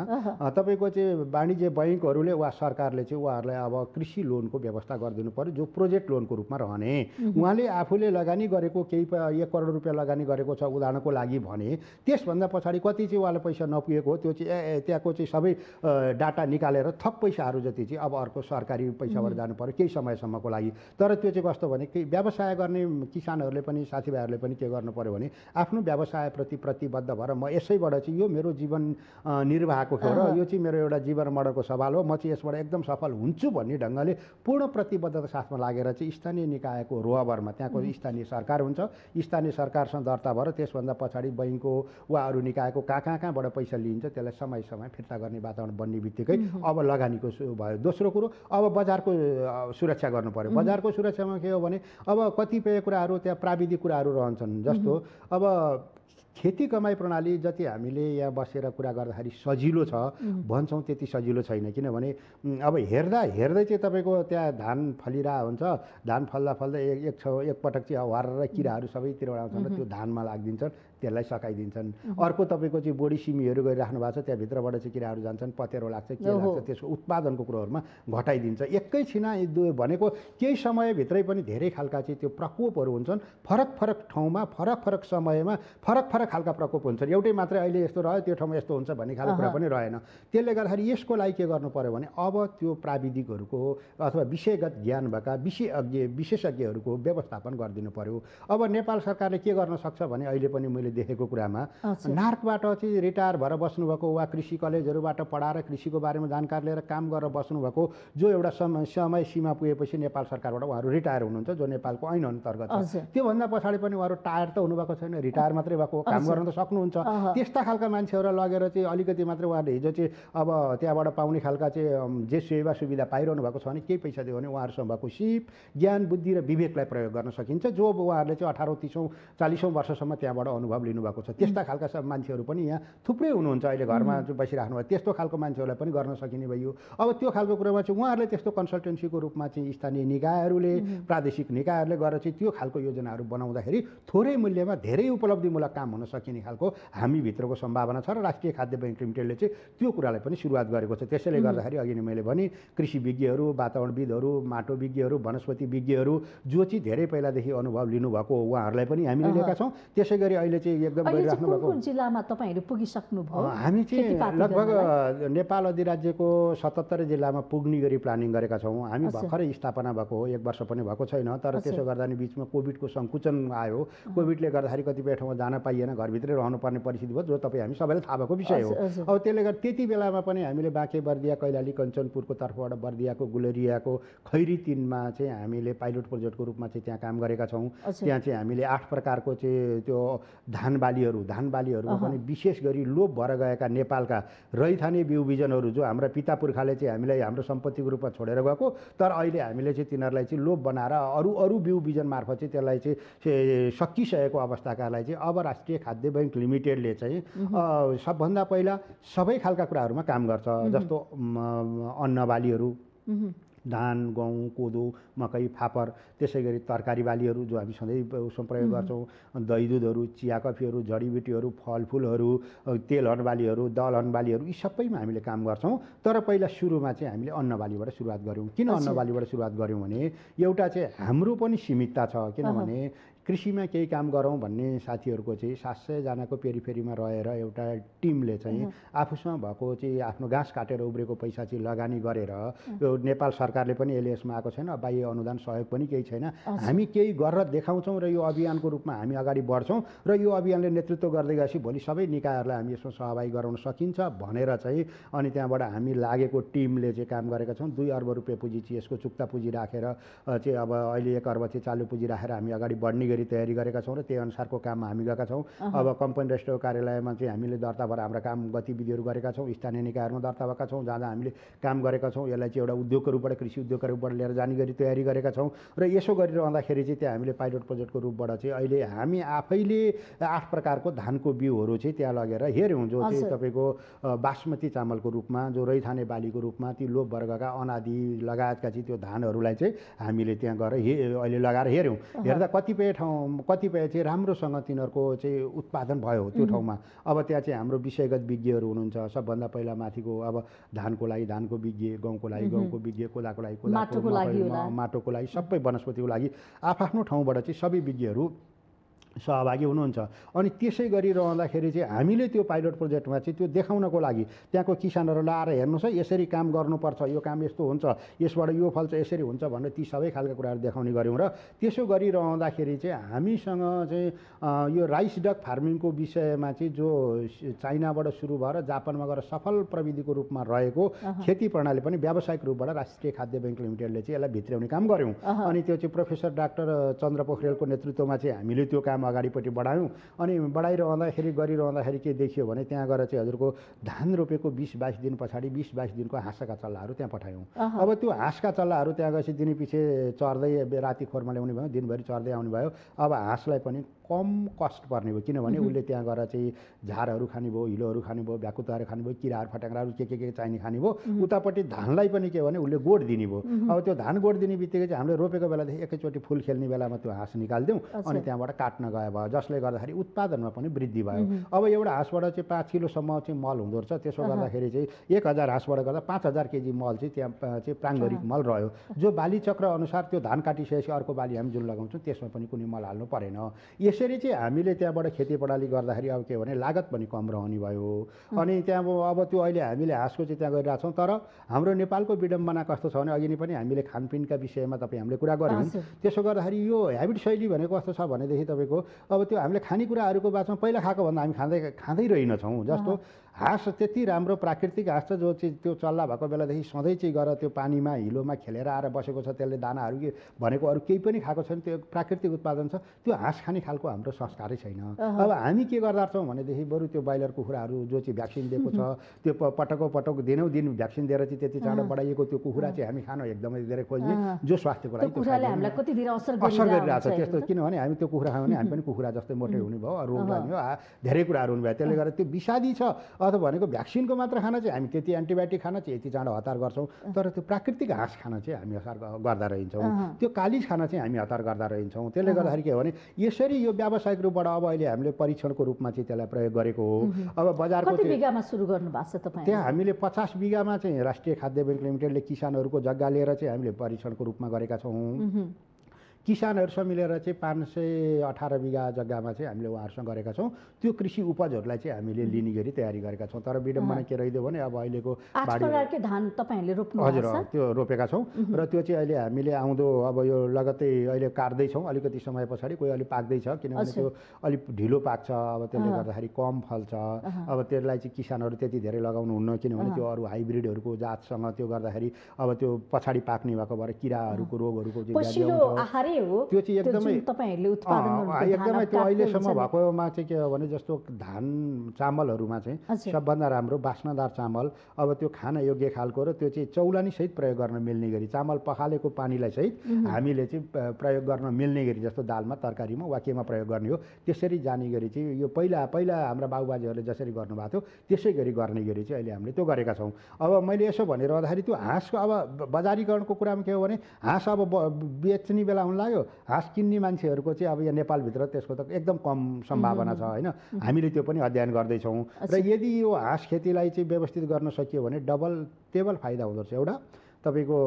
तपाईँको चाहिँ वाणिज्य बैङ्कहरूले वा सरकारले चाहिँ उहाँहरूलाई अब कृषि लोनको व्यवस्था गरिदिनु पर्यो जो प्रोजेक्ट लोनको रूपमा रहने। उहाँले आफूले लगानी गरेको केही 1 करोड रुपियाँ लगानी गरेको छ उदाहरणको लागि भने त्यसभन्दा पछाडि कति चाहिँ उहाँलाई पैसा नपुगेको हो त्यो चाहिँ त्यहाँको चाहिँ सबै डाटा निकालेर थप पैसाहरू जति चाहिँ अब अर्को सरकारी पैसाबाट जानु पर्यो केही समयसम्मको लागि। तर त्यो चाहिँ कस्तो भने व्यवसाय गर्ने किसानहरूले पनि साथीभाइहरूले पनि के गर्नु पर्यो भने आफ्नो व्यवसायप्रति प्रतिबद्ध भएर म यसैबाट चाहिँ यो मेरो जीवन निर्वाहको हो र यो चाहिँ मेरो एउटा जीवन मर्डरको सवाल हो, म चाहिँ यसबाट एकदम सफल हुन्छु भन्ने ढङ्गले पूर्ण प्रतिबद्धता साथमा लागेर चाहिँ स्थानीय निकायको रोहबरमा त्यहाँको स्थानीय सरकार हुन्छ, स्थानीय सरकारसँग दर्ता भएर त्यसभन्दा पछाडि बैङ्कको वा अरू निकायको कहाँबाट पैसा लिइन्छ त्यसलाई समय समय फिर्ता गर्ने वातावरण बन्ने बित्तिकै अब लगानीको भयो। दोस्रो कुरो अब बजारको सुरक्षा गर्नु पर्यो। बजारको सुरक्षामा के हो भने अब कतिपय कुराहरू त्यहाँ प्राविधिक कुराहरू रहन्छन्, जस्तो अब खेती कमाई प्रणाली जति हामीले यहाँ बसेर कुरा गर्दाखेरि सजिलो छ भन्छौँ त्यति सजिलो छैन। किनभने अब हेर्दै चाहिँ तपाईँको त्यहाँ धान फलिरहेको हुन्छ, धान फल्दा एकपटक चाहिँ हवार किराहरू सबैतिरबाट आउँछन् र त्यो धानमा लागिदिन्छन्, त्यसलाई सकाइदिन्छन्। अर्को तपाईँको चाहिँ बोडी सिमीहरू गरिराख्नु भएको छ, त्यहाँभित्रबाट चाहिँ किराहरू जान्छन्, पतेरो लाग्छ, के लाग्छ, त्यसको उत्पादनको कुरोहरूमा घटाइदिन्छ। एकैछिन भनेको केही समयभित्रै पनि धेरै खालका चाहिँ त्यो प्रकोपहरू हुन्छन्, फरक ठाउँमा फरक समयमा फरक खालका प्रकोप हुन्छन्। एउटै मात्रै अहिले यस्तो रह्यो त्यो ठाउँमा यस्तो हुन्छ भन्ने खालको कुरा पनि रहेन। त्यसले गर्दाखेरि यसको लागि के गर्नु पर्यो भने अब त्यो प्राविधिकहरूको अथवा विषयगत ज्ञान भएका विशेषज्ञहरूको व्यवस्थापन गरिदिनु पर्यो। अब नेपाल सरकारले के गर्न सक्छ भने अहिले पनि मैले देखेको कुरामा नार्कबाट चाहिँ रिटायर भएर बस्नुभएको वा कृषि कलेजहरूबाट पढाएर कृषिको बारेमा जानकारी लिएर काम गरेर बस्नुभएको जो एउटा समय सीमा पुगेपछि नेपाल सरकारबाट उहाँहरू रिटायर हुनुहुन्छ, जो नेपालको ऐन अन्तर्गत छ। त्योभन्दा पछाडि पनि उहाँहरू टायर त हुनुभएको छैन, रिटायर मात्रै भएको, काम गर्न त सक्नुहुन्छ। त्यस्ता खालका मान्छेहरूलाई लगेर चाहिँ अलिकति मात्रै उहाँहरूले हिजो चाहिँ अब त्यहाँबाट पाउने खालका चाहिँ जे सेवा सुविधा पाइरहनु भएको छ भने केही पैसा दियो भने उहाँहरूसँग भएको सिप ज्ञान बुद्धि र विवेकलाई प्रयोग गर्न सकिन्छ, जो उहाँहरूले चाहिँ 18, 30, 40 वर्षसम्म त्यहाँबाट अनुभव लिनुभएको छ। त्यस्ता खालका सब मान्छेहरू पनि यहाँ थुप्रै हुनुहुन्छ, अहिले घरमा बसिराख्नु भयो। त्यस्तो खालको मान्छेहरूलाई पनि गर्न सकिने भयो। अब त्यो खालको कुरामा चाहिँ उहाँहरूले त्यस्तो कन्सल्टेन्सीको रूपमा चाहिँ स्थानीय निकायहरूले प्रादेशिक निकायहरूले गरेर चाहिँ त्यो खालको योजनाहरू बनाउँदाखेरि थोरै मूल्यमा धेरै उपलब्धिमूलक काम हुन सकिने खालको हामीभित्रको सम्भावना छ र राष्ट्रिय खाद्य बैङ्क लिमिटेडले चाहिँ त्यो कुरालाई पनि सुरुवात गरेको छ। त्यसैले गर्दाखेरि अघि नै मैले भने कृषि विज्ञहरू, वातावरणविदहरू, माटो विज्ञहरू, वनस्पति विज्ञहरू जो चाहिँ धेरै पहिलादेखि अनुभव लिनुभएको उहाँहरूलाई पनि हामीले लिएका छौँ। त्यसै गरी अहिले चाहिँ एकदम गरिराख्नु भएको जिल्लामा तपाईँहरू पुगिसक्नुभयो? हामी चाहिँ लगभग नेपाल अधिराज्यको 77 जिल्लामा पुग्ने गरी प्लानिङ गरेका छौँ। हामी भर्खरै स्थापना भएको हो, 1 वर्ष पनि भएको छैन। तर त्यसो गर्दा नि बिचमा कोभिडको सङ्कुचन आयो। कोभिडले गर्दाखेरि कतिपय ठाउँमा जान पाइएन, घरभित्रै रहनुपर्ने परिस्थिति भयो, जो तपाईँ हामी सबैलाई थाहा भएको विषय हो। अब त्यसले गर्दा त्यति बेलामा पनि हामीले बाँके, बर्दिया, कैलाली, कञ्चनपुरको तर्फबाट बर्दियाको, गुलेरियाको, खैरी 3मा चाहिँ हामीले पाइलट प्रोजेक्टको रूपमा चाहिँ त्यहाँ काम गरेका छौँ। त्यहाँ चाहिँ हामीले 8 प्रकारको चाहिँ त्यो धान बालीहरूमा पनि विशेष गरी लोप भएर गएका नेपालका रैथाने बिउ बिजनहरू जो हाम्रा पिता पुर्खाले चाहिँ हामीलाई हाम्रो सम्पत्तिको रूपमा छोडेर गएको, तर अहिले हामीले चाहिँ तिनीहरूलाई चाहिँ लोप बनाएर अरू बिउ बिजन मार्फत चाहिँ त्यसलाई चाहिँ सकिसकेको अवस्थाकालाई चाहिँ अब राष्ट्रिय खाद्य बैङ्क लिमिटेडले चाहिँ सबभन्दा पहिला सबै खालका कुराहरूमा काम गर्छ। जस्तो अन्न बालीहरू, धान, गहुँ, कोदो, मकै, फापर, त्यसै गरी तरकारी बालीहरू जो हामी सधैँ उसमा प्रयोग गर्छौँ, दही दुधहरू, चिया कफीहरू, जडीबुटीहरू, फलफुलहरू, तेलहन बालीहरू, दलहन बालीहरू, यी सबैमा हामीले काम गर्छौँ। तर पहिला सुरुमा चाहिँ हामीले अन्न बालीबाट सुरुवात गऱ्यौँ। किन अन्न बालीबाट सुरुवात गऱ्यौँ भने एउटा चाहिँ हाम्रो पनि सीमितता छ। किनभने कृषिमा केही काम गरौँ भन्ने साथीहरूको चाहिँ 700 जनाको पेरिफेरीमा रहेर एउटा टिमले चाहिँ आफूसँग भएको चाहिँ आफ्नो घाँस काटेर उब्रेको पैसा चाहिँ लगानी गरेर यो नेपाल सरकारले पनि यसमा आएको छैन, बाह्य अनुदान सहयोग पनि केही छैन। हामी केही गरेर देखाउँछौँ र यो अभियानको रूपमा हामी अगाडि बढ्छौँ र यो अभियानले नेतृत्व गर्दै गएपछि भोलि सबै निकायहरूलाई हामी यसमा सहभागी गराउन सकिन्छ भनेर चाहिँ अनि त्यहाँबाट हामी लागेको टिमले चाहिँ काम गरेका छौँ। 2 अर्ब रुपियाँ पुँजी चाहिँ यसको चुक्ता पुँजी राखेर चाहिँ अब अहिले 1 अर्ब चाहिँ चालु पुँजी राखेर हामी अगाडि बढ्ने गरी तयारी गरेका छौँ र त्यही अनुसारको काममा हामी गएका छौँ। अब कम्पनी रजिस्टर कार्यालयमा चाहिँ हामीले दर्ता भएर हाम्रा काम गतिविधिहरू गरेका छौँ। स्थानीय निकायहरूमा दर्ता भएका छौँ जहाँ हामीले काम गरेका छौँ। यसलाई चाहिँ एउटा उद्योगको रूपबाट, कृषि उद्योगको रूपबाट लिएर जाने गरी तयारी गरेका छौँ र यसो गरिरहँदाखेरि चाहिँ त्यहाँ हामीले पाइलट प्रोजेक्टको रूपबाट चाहिँ अहिले हामी आफैले 8 प्रकारको धानको बिउहरू चाहिँ त्यहाँ लगेर हेऱ्यौँ, जो चाहिँ तपाईँको बासमती चामलको रूपमा, जो रैथाने बालीको रूपमा, ती लोप वर्गका अनादि लगायतका चाहिँ त्यो धानहरूलाई चाहिँ हामीले त्यहाँ गएर अहिले लगाएर हेऱ्यौँ। हेर्दा कतिपय चाहिँ राम्रोसँग तिनीहरूको चाहिँ उत्पादन भयो त्यो ठाउँमा। अब त्यहाँ चाहिँ हाम्रो विषयगत विज्ञहरू हुनुहुन्छ। सबभन्दा पहिला माथिको अब धानको लागि धानको विज्ञ, गहुँको लागि गहुँको विज्ञ, कोदाको लागि कोदाको, माटोको लागि सबै वनस्पतिको लागि आफ्नो ठाउँबाट चाहिँ सबै विज्ञहरू सहभागी हुनुहुन्छ। अनि त्यसै गरिरहँदाखेरि चाहिँ हामीले त्यो पाइलट प्रोजेक्टमा चाहिँ त्यो देखाउनको लागि त्यहाँको किसानहरूलाई आएर हेर्नुहोस् है, यसरी काम गर्नुपर्छ, यो काम यस्तो हुन्छ, यसबाट यो फल्छ, यसरी हुन्छ भनेर ती सबै खालका कुराहरू देखाउने गऱ्यौँ। र त्यसो गरिरहँदाखेरि चाहिँ हामीसँग चाहिँ यो राइस डक फार्मिङको विषयमा चाहिँ जो चाइनाबाट सुरु भएर जापानमा गएर सफल प्रविधिको रूपमा रहेको खेती प्रणाली पनि व्यावसायिक रूपबाट राष्ट्रिय खाद्य ब्याङ्क लिमिटेडले चाहिँ यसलाई भित्र्याउने काम गऱ्यौँ। अनि त्यो चाहिँ प्रोफेसर डाक्टर चन्द्र पोखरेलको नेतृत्वमा चाहिँ हामीले त्यो काम अगाडिपट्टि बढायौँ। अनि बढाइरहँदाखेरि गरिरहँदाखेरि के देखियो भने त्यहाँ गएर चाहिँ हजुरको धान रोपेको 20-22 दिन पछाडि 20-22 दिनको हाँसका चल्लाहरू त्यहाँ पठायौँ। अब त्यो हाँसका चल्लाहरू त्यहाँ गएपछि दिनी पछि चढ्दै राति खोरमा ल्याउने भयो, दिनभरि चढ्दै आउने भयो। अब हाँसलाई पनि कम कस्ट पर्ने भयो, किनभने उसले त्यहाँ गएर चाहिँ झारहरू खाने भयो, हिलोहरू खाने भयो, भ्याकुताहरू खाने भयो, किराहरू फट्याङ्ग्राहरू के चाहिने खाने भयो। उतापट्टि धानलाई पनि के भने उसले गोड दिने भयो। अब त्यो धान गोड दिने बित्तिकै चाहिँ हामीले रोपेको बेलादेखि एकैचोटि फुल खेल्ने बेलामा त्यो हाँस निकालिदिउँ अनि त्यहाँबाट काट्न गए भयो, जसले गर्दाखेरि उत्पादनमा पनि वृद्धि भयो। अब एउटा हाँसबाट चाहिँ 5 किलोसम्म चाहिँ मल हुँदो रहेछ। त्यसो गर्दाखेरि चाहिँ 1000 हाँसबाट गर्दा 5000 केजी मल चाहिँ त्यहाँ चाहिँ प्राङ्गरिक मल रह्यो, जो बाली चक्र अनुसार त्यो धान काटिसकेपछि अर्को बाली हामी जुन लगाउँछौँ त्यसमा पनि कुनै मल हाल्नु परेन। यसरी चाहिँ हामीले त्यहाँबाट खेती प्रणाली गर्दाखेरि अब के भने लागत पनि कम रहने भयो। अनि त्यहाँ अब त्यो अहिले हामीले हाँसको चाहिँ त्यहाँ गरिरहेछौँ। तर हाम्रो नेपालको विडम्बना कस्तो छ भने अघि नै पनि हामीले खानपिनका विषयमा तपाईँ हामीले कुरा गऱ्यौँ। त्यसो गर्दाखेरि यो हेबिट शैली भनेको कस्तो छ भनेदेखि तपाईँको अब त्यो हामीले खानेकुराहरूको बाछौँ पहिला खाएको भन्दा हामी खाँदै रहेनछौँ। जस्तो हाँस त्यति राम्रो प्राकृतिक हाँस छ जो चाहिँ त्यो चल्ला भएको बेलादेखि सधैँ चाहिँ गएर त्यो पानीमा हिलोमा खेलेर आएर बसेको छ, त्यसले दानाहरू के भनेको अरू केही पनि खाएको छैन, त्यो प्राकृतिक उत्पादन छ। त्यो हाँस खाने खालको हाम्रो संस्कारै छैन। अब हामी के गर्दा छौँ भनेदेखि बरु त्यो ब्रोइलर कुखुराहरू जो चाहिँ भ्याक्सिन दिएको छ त्यो पटक दिनौँ दिन भ्याक्सिन दिएर चाहिँ त्यति चाँडो बढाइएको त्यो कुखुरा चाहिँ हामी खान एकदमै धेरै खोज्ने, जो स्वास्थ्यको लागि असर गरिरहेको छ त्यस्तो। किनभने हामी त्यो कुखुरा खायौँ भने हामी पनि कुखुरा जस्तै मोटै हुने भयो, रोग लाग्ने भयो, धेरै कुराहरू हुने भयो। त्यसले गर्दा त्यो विषादी छ अथवा भनेको भ्याक्सिनको मात्र खान चाहिँ हामी त्यति एन्टिबायोटिक खान चाहिँ यति चाँडो हतार गर्छौँ। तर त्यो प्राकृतिक हाँस खान चाहिँ हामी हतार गर्दा रहन्छौँ, त्यो कालिज खान चाहिँ हामी हतार गर्दा रहन्छौँ। त्यसले गर्दाखेरि के हो भने यसरी यो व्यावसायिक रूपबाट अब अहिले हामीले परीक्षणको रूपमा चाहिँ त्यसलाई प्रयोग गरेको हो। अब बजारको कति बिगामा सुरु गर्नु भएको छ तपाईँ? त्यहाँ हामीले 50 बिगामा चाहिँ राष्ट्रिय खाद्य ब्याङ्क लिमिटेडले किसानहरूको जग्गा लिएर चाहिँ हामीले परीक्षणको रूपमा गरेका छौँ। किसानहरूसँग मिलेर चाहिँ 518 बिगा जग्गामा चाहिँ हामीले उहाँहरूसँग गरेका छौँ। त्यो कृषि उपजहरूलाई चाहिँ हामीले लिने गरी तयारी गरेका छौँ। तर विडम्बना के रहिदियो भने अब अहिलेको बाढी धान तपाईँहरूले रोप्नु हजुर त्यो रोपेका छौँ र त्यो चाहिँ अहिले हामीले आउँदो अब यो लगत्तै अहिले काट्दैछौँ, अलिकति समय पछाडि कोही अलि पाक्दैछ, किनभने त्यो अलिक ढिलो पाक्छ। अब त्यसले गर्दाखेरि कम फल्छ। अब त्यसलाई चाहिँ किसानहरू त्यति धेरै लगाउनु हुन्न, किनभने त्यो अरू हाइब्रिडहरूको जातसँग त्यो गर्दाखेरि अब त्यो पछाडि पाक्ने भएको भएर किराहरूको रोगहरूको त्यो चाहिँ एकदमै त्यो अहिलेसम्म भएकोमा चाहिँ के हो भने जस्तो धान चामलहरूमा चाहिँ सबभन्दा राम्रो बास्नादार चामल, अब त्यो खान योग्य खालको र त्यो चाहिँ चौलानी सहित प्रयोग गर्न मिल्ने गरी चामल पखालेको पानीलाई सहित हामीले चाहिँ प्रयोग गर्न मिल्ने गरी, जस्तो दालमा तरकारीमा वा केमा प्रयोग गर्ने हो त्यसरी जाने गरी चाहिँ यो पहिला हाम्रा बाबुबाजेहरूले जसरी गर्नुभएको थियो त्यसै गरी गर्ने गरी चाहिँ अहिले हामीले त्यो गरेका छौँ। अब मैले यसो भनिरहँदाखेरि त्यो हाँसको अब बजारीकरणको कुरामा के हो भने हाँस अब बेच्ने बेला हुन लाग्यो, हाँस किन्ने मान्छेहरूको चाहिँ अब यहाँ नेपालभित्र त्यसको त एकदम कम सम्भावना छ होइन। हामीले त्यो पनि अध्ययन गर्दैछौँ र यदि यो हाँस खेतीलाई चाहिँ व्यवस्थित गर्न सकियो भने डबल टेबल फाइदा हुँदो रहेछ। एउटा तपाईँको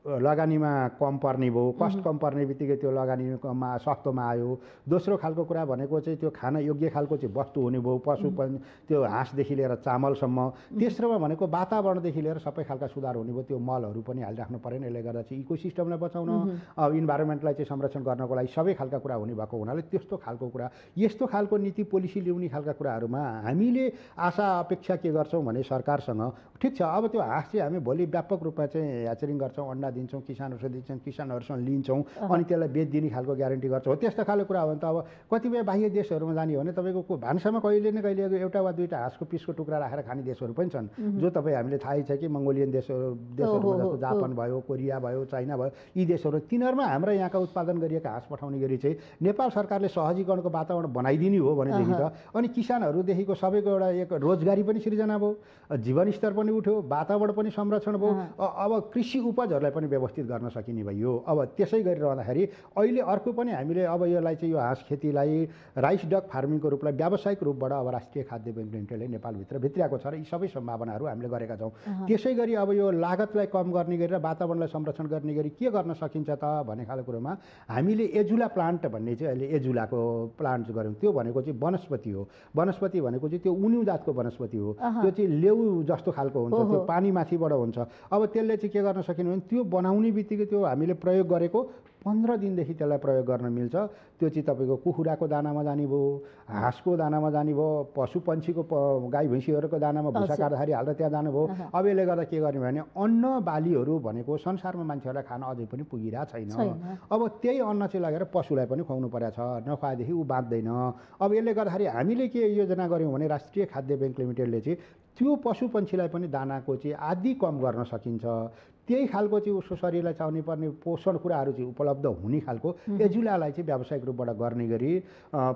लगानीमा कम पर्ने भयो, कस्ट कम पर्ने बित्तिकै त्यो लगानीमा सस्तोमा आयो। दोस्रो खालको कुरा भनेको चाहिँ त्यो खान योग्य खालको चाहिँ वस्तु हुने भयो, पशु पनि त्यो हाँसदेखि लिएर चामलसम्म। तेस्रोमा भनेको वातावरणदेखि लिएर सबै खालका सुधार हुने भयो, त्यो मलहरू पनि हालिराख्नु परेन। यसले गर्दा चाहिँ इकोसिस्टमलाई बचाउन अब इन्भाइरोमेन्टलाई चाहिँ संरक्षण गर्नको लागि सबै खालका कुरा हुने भएको हुनाले त्यस्तो खालको कुरा यस्तो खालको नीति पोलिसी ल्याउने खालका कुराहरूमा हामीले आशा अपेक्षा के गर्छौँ भने सरकारसँग ठिक छ अब त्यो हाँस चाहिँ हामी भोलि व्यापक रूपमा चाहिँ ह्याचरिङ गर्छौँ, अन्डा दिन्छौँ, किसानहरूसँग दिन्छौँ, किसानहरूसँग लिन्छौँ अनि त्यसलाई बेचिदिने खालको ग्यारेन्टी गर्छौँ। त्यस्तो खालको कुरा हो भने त अब कतिपय बाह्य देशहरूमा जाने हो भने तपाईँको भान्सामा कहिले न कहिले एउटा वा दुईवटा हाँसको पिसको टुक्रा राखेर खाने देशहरू पनि छन्, जो तपाईँ हामीले थाहै छ कि मङ्गोलियन देशहरूमा जस्तो जापान भयो, कोरिया भयो, चाइना भयो, यी देशहरू तिनीहरूमा हाम्रा यहाँका उत्पादन गरिएका हाँस पठाउने गरी चाहिँ नेपाल सरकारले सहजीकरणको वातावरण बनाइदिने हो भनेदेखि त अनि किसानहरूदेखिको सबैको एउटा एक रोजगारी पनि सृजना भयो, जीवनस्तर पनि उठ्यो, वातावरण पनि संरक्षण भयो, अब कृषि उपजहरूलाई पनि व्यवस्थित गर्न सकिने भयो। अब त्यसै गरिरहँदाखेरि अहिले अर्को पनि हामीले अब यसलाई चाहिँ यो हाँस खेतीलाई राइस डक फार्मिङको रूपलाई व्यावसायिक रूपबाट अब राष्ट्रिय खाद्य बैंक लिमिटेडले नेपालभित्र भित्र्याएको छ र यी सबै सम्भावनाहरू हामीले गरेका छौँ। त्यसै गरी अब यो लागतलाई कम गर्ने गरी र वातावरणलाई संरक्षण गर्ने गरी के गर्न सकिन्छ त भन्ने खालको कुरोमा हामीले एजुला प्लान्ट भन्ने चाहिँ अहिले एजुलाको प्लान्ट गऱ्यौँ। त्यो भनेको चाहिँ वनस्पति हो। वनस्पति भनेको चाहिँ त्यो उन्यु जातको वनस्पति हो। त्यो चाहिँ लेउ जस्तो खालको हुन्छ, त्यो पानी माथिबाट हुन्छ। अब त्यसले चाहिँ के गर्न सकिने भने त्यो बनाउने बित्तिकै त्यो हामीले प्रयोग गरेको 15 दिनदेखि त्यसलाई प्रयोग गर्न मिल्छ। त्यो चाहिँ तपाईँको कुखुराको दानामा जाने भयो, हाँसको दानामा जाने भयो, पशु पन्छीको गाई भैँसीहरूको दानामा भुसा काट्दाखेरि हाल्दा त्यहाँ जानुभयो। अब यसले गर्दा के गर्ने भने अन्न बालीहरू भनेको संसारमा मान्छेहरूलाई खान अझै पनि पुगिरहेको छैन। अब त्यही अन्न चाहिँ लगेर पशुलाई पनि खुवाउनु परेको छ, नखुवाएदेखि ऊ बाँच्दैन। अब यसले गर्दाखेरि हामीले के योजना गऱ्यौँ भने राष्ट्रिय खाद्य बैंक लिमिटेडले चाहिँ त्यो पशु पन्छीलाई पनि दानाको चाहिँ आदि कम गर्न सकिन्छ। त्यही खालको चाहिँ उसको शरीरलाई चाहिने पर्ने पोषण कुराहरू चाहिँ उपलब्ध हुने खालको एजुलालाई चाहिँ व्यावसायिक रूपबाट गर्ने गरी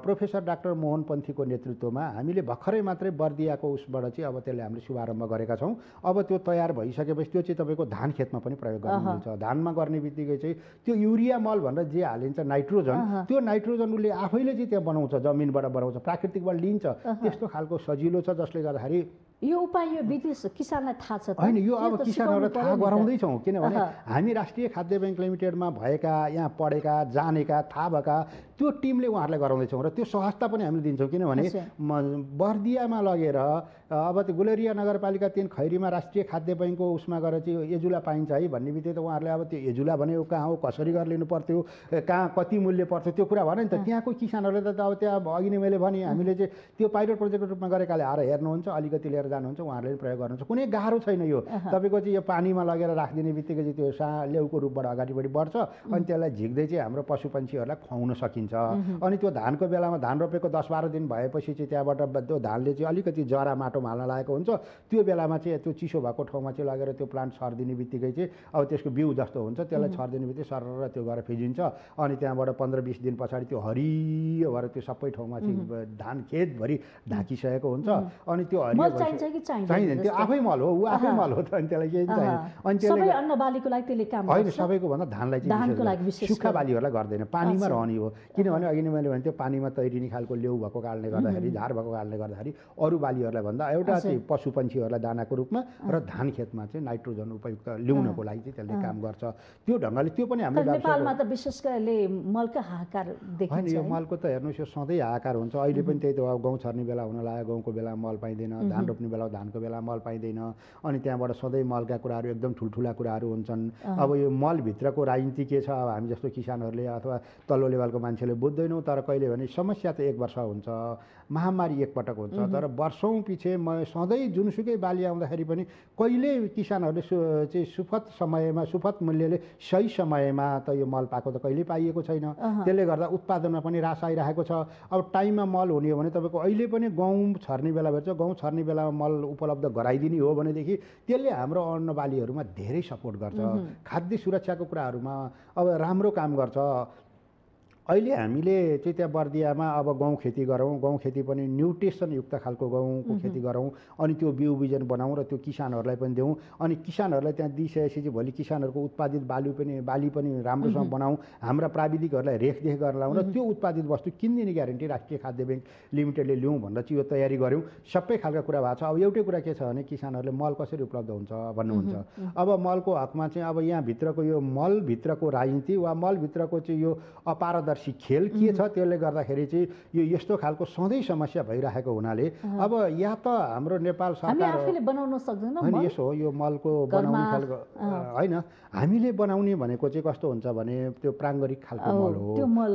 प्रोफेसर डाक्टर मोहन पन्थीको नेतृत्वमा हामीले भर्खरै मात्रै बर्दियाको उसबाट चाहिँ अब त्यसले हामीले शुभारम्भ गरेका छौँ। अब त्यो तयार भइसकेपछि त्यो चाहिँ तपाईँको धान खेतमा पनि प्रयोग गर्न मिल्छ। धानमा गर्ने बित्तिकै चाहिँ त्यो युरिया मल भनेर जे हालिन्छ नाइट्रोजन, त्यो नाइट्रोजन उसले आफैले चाहिँ त्यहाँ बनाउँछ, जमिनबाट बनाउँछ, प्राकृतिकबाट लिन्छ। त्यस्तो खालको सजिलो छ जसले गर्दाखेरि यो उपाय यो विधि किसानलाई थाहा छ त? होइन, यो अब किसानहरूलाई थाहा गराउँदैछौँ। किनभने हामी राष्ट्रिय खाद्य बैंक लिमिटेडमा भएका, यहाँ पढेका, जानेका, थाहा भएका त्यो टिमले उहाँहरूलाई गराउँदैछौँ र त्यो सहजता पनि हामीले दिन्छौँ। किनभने बर्दियामा लगेर अब त्यो गुलेरिया नगरपालिका 3 खैरीमा राष्ट्रिय खाद्य बैंकको उसमा गएर चाहिँ एजुला पाइन्छ है भन्ने बित्तिकै त उहाँहरूले अब त्यो एजुला भनेको कहाँ हो, कसरी गरेर लिनु पर्थ्यो, कहाँ कति मूल्य पर्थ्यो, त्यो कुरा भने नि त। त्यहाँको किसानहरूले त अब त्यहाँ अघि नै मैले भने हामीले चाहिँ त्यो पाइलट प्रोजेक्टको रूपमा गरेकाले आएर हेर्नुहुन्छ, अलिकति लिएर जानुहुन्छ, उहाँहरूले प्रयोग गर्नुहुन्छ। कुनै गाह्रो छैन। यो तपाईँको चाहिँ यो पानीमा लगेर राखिदिने बित्तिकै चाहिँ त्यो लेउको रूपबाट अगाडिपट्टि बढ्छ अनि त्यसलाई झिक्दै चाहिँ हाम्रो पशु पन्छीहरूलाई खुवाउन सकिन्छ। अनि त्यो धानको बेलामा धान रोपेको 10-12 दिन भएपछि चाहिँ त्यहाँबाट त्यो धानले चाहिँ अलिकति जरा माटोमा हाल्न लागेको हुन्छ। त्यो बेलामा चाहिँ त्यो चिसो भएको ठाउँमा चाहिँ लगेर त्यो प्लान्ट छरिदिने बित्तिकै चाहिँ अब त्यसको बिउ जस्तो हुन्छ, त्यसलाई छरिदिने बित्तिकै सरर त्यो गरेर फिजिन्छ। अनि त्यहाँबाट 15-20 दिन पछाडि त्यो हरियो भएर त्यो सबै ठाउँमा चाहिँ धान खेतभरि ढाकिसकेको हुन्छ। अनि त्यो हरियो चाहिँदैन, त्यो आफै मल हो, ऊ आफै मल हो त। अनि त्यसलाई केही चाहिएन। अनि त्यसले अन्न बालीको लागि त्यसले काम होइन, सबैको भन्दा धानलाई चाहिँ सुक्खा बालीहरूलाई गर्दैन, पानीमा रहने हो। किनभने अघि नै मैले भने त्यो पानीमा तैरिने खालको लेउ भएको कारणले गर्दाखेरि, झार भएको कारणले गर्दाखेरि अरू बालीहरूलाई भन्दा एउटा चाहिँ पशु पन्छीहरूलाई दानाको रूपमा र धान खेतमा चाहिँ नाइट्रोजन उपयुक्त ल्याउनको लागि चाहिँ त्यसले काम गर्छ। त्यो ढङ्गले त्यो पनि हामीले नेपालमा त विशेष गरी मलका हाहाकार देखिन्छ। होइन, यो मलको त हेर्नुहोस् यो सधैँ हाहाकार हुन्छ। अहिले पनि त्यही त अब गहुँ छर्ने बेला हुन लाग्यो, गहुँको बेला मल पाइँदैन, धान रोप्ने बेला धानको बेला मल पाइँदैन। अनि त्यहाँबाट सधैँ मलका कुराहरू एकदम ठुल्ठुला कुराहरू हुन्छन्। अब यो मलभित्रको राजनीति के छ, अब हामी जस्तो किसानहरूले अथवा तल्लो लेभलको मान्छेले बुझ्दैनौँ। तर कहिले भने समस्या त 1 वर्ष हुन्छ, महामारी एकपटक हुन्छ, तर वर्षौँ पछि सधैँ जुनसुकै बाली आउँदाखेरि पनि कहिले किसानहरूले चाहिँ सुपथ समयमा, सुपथ मूल्यले सही समयमा त यो मल पाएको त कहिल्यै पाइएको छैन। त्यसले गर्दा उत्पादनमा पनि ह्रास आइरहेको छ। अब टाइममा मल हुने हो भने तपाईँको अहिले पनि गहुँ छर्ने बेला भेट्छ, गहुँ छर्ने बेलामा मल उपलब्ध गराइदिने हो भनेदेखि त्यसले हाम्रो अन्न बालीहरूमा धेरै सपोर्ट गर्छ। खाद्य सुरक्षाको कुराहरूमा अब राम्रो काम गर्छ। अहिले हामीले चाहिँ त्यहाँ बर्दियामा अब गहुँ खेती गरौँ, गहुँ खेती पनि न्युट्रिसनयुक्त खालको गहुँको खेती गरौँ, अनि त्यो बिउ बिजन बनाऊँ र त्यो किसानहरूलाई पनि देऊँ। अनि किसानहरूलाई त्यहाँ दिइसकेपछि चाहिँ भोलि किसानहरूको उत्पादित बाली पनि राम्रोसँग बनाऊँ, हाम्रा प्राविधिकहरूलाई रेखदेख गरेर लाउँ र त्यो उत्पादित वस्तु किनिदिने ग्यारेन्टी राष्ट्रिय खाद्य बैंक लिमिटेडले लिउँ भनेर चाहिँ यो तयारी गऱ्यौँ। सबै खालका कुरा भएको छ। अब एउटै कुरा के छ भने किसानहरूले मल कसरी उपलब्ध हुन्छ भन्नुहुन्छ। अब मलको हकमा चाहिँ अब यहाँभित्रको यो मलभित्रको राजनीति वा मलभित्रको चाहिँ यो अपारदर्शी खेल के छ, त्यसले गर्दाखेरि चाहिँ यो यस्तो खालको सधैँ समस्या भइरहेको हुनाले अब या त हाम्रो नेपाल सरकार आफैले बनाउन सक्दैन। होइन, यसो हो, यो मलको बनाउने खालको होइन, हामीले बनाउने भनेको चाहिँ कस्तो हुन्छ भने त्यो प्राङ्गरिक खालको मल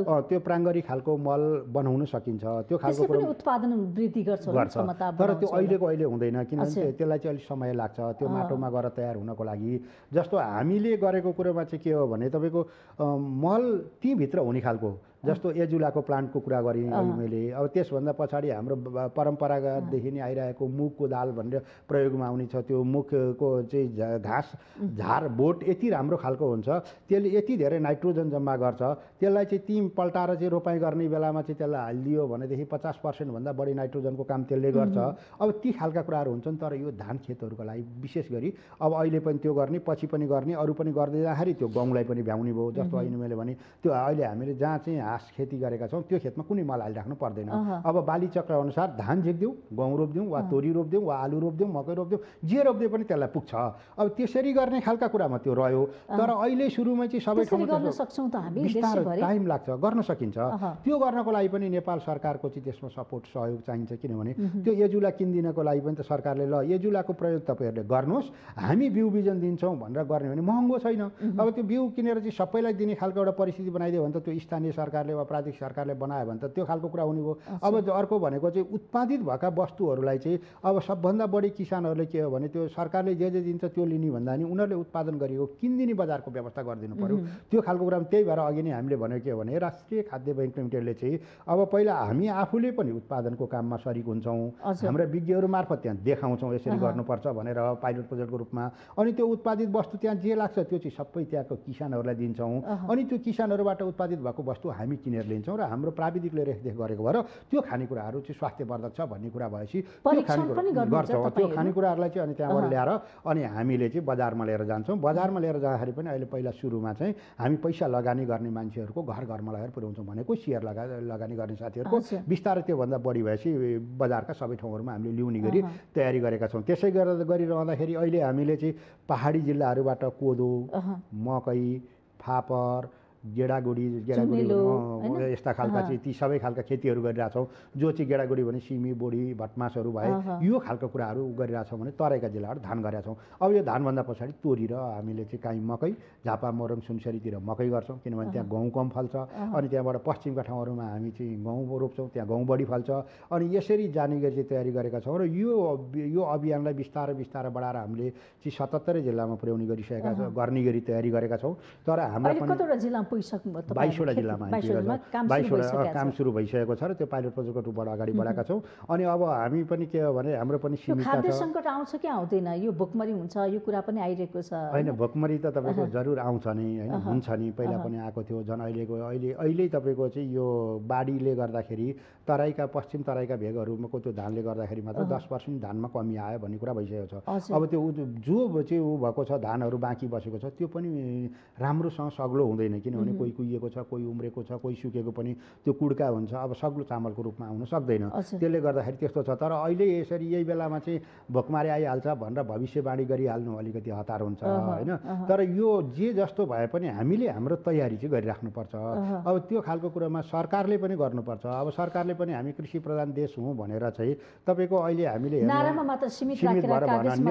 हो। त्यो प्राङ्गरिक खालको मल बनाउन सकिन्छ। त्यो खालको उत्पादन वृद्धि गर्छ, तर त्यो अहिले हुँदैन। किनभने त्यसलाई चाहिँ अलिक समय लाग्छ त्यो माटोमा गएर तयार हुनको लागि। जस्तो हामीले गरेको कुरोमा चाहिँ के हो भने तपाईँको मल तीभित्र हुने खालको जस्तो एजुलाको प्लान्टको कुरा गरेँ अहिले मैले। अब त्यसभन्दा पछाडि हाम्रो परम्परागतदेखि नै आइरहेको मुगको दाल भनेर प्रयोगमा आउने छ। त्यो मुगको चाहिँ घाँस झार बोट यति राम्रो खालको हुन्छ, त्यसले यति धेरै नाइट्रोजन जम्मा गर्छ, त्यसलाई चाहिँ तिम पल्टाएर चाहिँ रोपाइँ गर्ने बेलामा चाहिँ त्यसलाई हालिदियो भनेदेखि 50% भन्दा बढी नाइट्रोजनको काम त्यसले गर्छ। अब ती खालका कुराहरू हुन्छन्। तर यो धान खेतहरूको लागि विशेष गरी अब अहिले पनि त्यो गर्ने, पछि पनि गर्ने, अरू पनि गर्दै जाँदाखेरि त्यो गहुँलाई पनि भ्याउने भयो। जस्तो अहिले मैले भने त्यो अहिले हामीले जहाँ चाहिँ हाँस खेती गरेका छौँ त्यो खेतमा कुनै मल हालिराख्नु पर्दैन। अब बाली चक्र अनुसार धान झिक्दिउँ, गहुँ रोप्दिउँ, वा तोरी रोप्दिउँ, वा आलु रोप्दिउँ, मकै रोप्दिउँ, जे रोप्दिउँ पनि त्यसलाई पुग्छ। अब त्यसरी गर्ने खालका कुरामा त्यो रह्यो। तर अहिले सुरुमा चाहिँ सबै ठाउँमा टाइम लाग्छ, गर्न सकिन्छ। त्यो गर्नको लागि पनि नेपाल सरकारको चाहिँ त्यसमा सपोर्ट सहयोग चाहिन्छ। किनभने त्यो एजुला किनिदिनको लागि पनि त सरकारले ल एजुलाको प्रयोग तपाईँहरूले गर्नुहोस्, हामी बिउ बिजन दिन्छौँ भनेर गर्ने भने महँगो छैन। अब त्यो बिउ किनेर चाहिँ सबैलाई दिने खालको एउटा परिस्थिति बनाइदियो भने त त्यो स्थानीय सरकारले वा प्रादेशिक सरकारले बनायो भने त त्यो खालको कुरा हुने भयो। अब अर्को भनेको चाहिँ उत्पादित भएका वस्तुहरूलाई चाहिँ अब सबभन्दा बढी किसानहरूले के हो भने त्यो सरकारले जे जे दिन्छ त्यो लिने भन्दा नि उनीहरूले उत्पादन गरेको किनिदिने बजारको व्यवस्था गरिदिनु पर्यो। त्यो खालको कुरा त्यही भएर अघि नै हामीले भनेको के हो भने राष्ट्रिय खाद्य बैंक लिमिटेडले चाहिँ अब पहिला हामी आफूले पनि उत्पादनको काममा सरिक हुन्छौँ, हाम्रा विज्ञहरू मार्फत त्यहाँ देखाउँछौँ यसरी गर्नुपर्छ भनेर पाइलट प्रोजेक्टको रूपमा। अनि त्यो उत्पादित वस्तु त्यहाँ जे लाग्छ त्यो चाहिँ सबै त्यहाँको किसानहरूलाई दिन्छौँ। अनि त्यो किसानहरूबाट उत्पादित भएको वस्तु हामी किनेर लिन्छौँ र हाम्रो प्राविधिकले रेखदेख गरेको भएर त्यो खानेकुराहरू चाहिँ स्वास्थ्यवर्धक छ भन्ने कुरा भएपछि त्यो खानेकुरा गर्छौँ। त्यो खानेकुराहरूलाई चाहिँ अनि त्यहाँबाट ल्याएर अनि हामीले चाहिँ बजारमा लिएर जान्छौँ। बजारमा लिएर जाँदाखेरि पनि अहिले पहिला सुरुमा चाहिँ हामी पैसा लगानी गर्ने मान्छेहरूको घर घरमा लगेर पुर्याउँछौँ भनेको सेयर लगानी गर्ने साथीहरूको बिस्तारै त्योभन्दा बढी भएपछि बजारका सबै ठाउँहरूमा हामीले ल्याउने गरी तयारी गरेका छौँ। त्यसै गरिरहँदाखेरि अहिले हामीले चाहिँ पहाडी जिल्लाहरूबाट कोदो, मकै, फापर, गेडागुडी यस्ता खालका चाहिँ ती सबै खालका खेतीहरू गरिरहेछौँ। जो चाहिँ गेडागुडी भने सिमी, बोडी, भटमासहरू भए यो खालको कुराहरू गरिरहेछौँ भने तराईका जिल्लाहरू धान गरेका छौँ। अब यो धानभन्दा पछाडि तोरी र हामीले चाहिँ काहीँ मकै, झापा, मोरङ, सुनसरीतिर मकै गर्छौँ किनभने त्यहाँ गहुँ कम फल्छ। अनि त्यहाँबाट पश्चिमका ठाउँहरूमा हामी चाहिँ गहुँ रोप्छौँ, त्यहाँ गहुँ बढी फल्छ। अनि यसरी जाने गरी चाहिँ तयारी गरेका छौँ र यो अभियानलाई बिस्तारै बिस्तारै बढाएर हामीले चाहिँ 77 जिल्लामा पुर्याउने गरिसकेका छौँ, गर्ने गरी तयारी गरेका छौँ। तर हाम्रो पनि 22वटा जिल्लामा 22वटा काम सुरु भइसकेको छ र त्यो पाइलट प्रोजेक्टको रूपबाट अगाडि बढाएका छौँ। अनि अब हामी पनि के हो भने हाम्रो पनि सीमित छ। खाद्य सङ्कट आउँछ कि आउँदैन? यो भोकमरी हुन्छ, यो कुरा पनि आइरहेको छ होइन? भोकमरी त तपाईँको जरुर आउँछ नि, होइन, हुन्छ नि, पहिला पनि आएको थियो। झन् अहिले तपाईँको चाहिँ यो बाढीले गर्दाखेरि तराईका पश्चिम तराईका भेगहरूमा त्यो धानले गर्दाखेरि मात्र 10% धानमा कमी आयो भन्ने कुरा भइसकेको छ। अब त्यो जो चाहिँ ऊ भएको छ धानहरू बाँकी बसेको छ त्यो पनि राम्रोसँग सग्लो हुँदैन किनभने कोही कुहिएको छ, कोही उम्रेको छ, कोही सुकेको पनि त्यो कुड्का हुन्छ। अब सग्लो चामलको रूपमा आउन सक्दैन। त्यसले गर्दाखेरि त्यस्तो छ। तर अहिले यसरी यही बेलामा चाहिँ भोकमारी आइहाल्छ भनेर भविष्यवाणी गरिहाल्नु अलिकति हतार हुन्छ, होइन? तर यो जे जस्तो भए पनि हामीले हाम्रो तयारी चाहिँ गरिराख्नुपर्छ। अब त्यो खालको कुरामा सरकारले पनि गर्नुपर्छ। अब सरकारले पनि हामी कृषि प्रधान देश हौँ भनेर चाहिँ तपाईँको अहिले हामीले सीमित भएर भन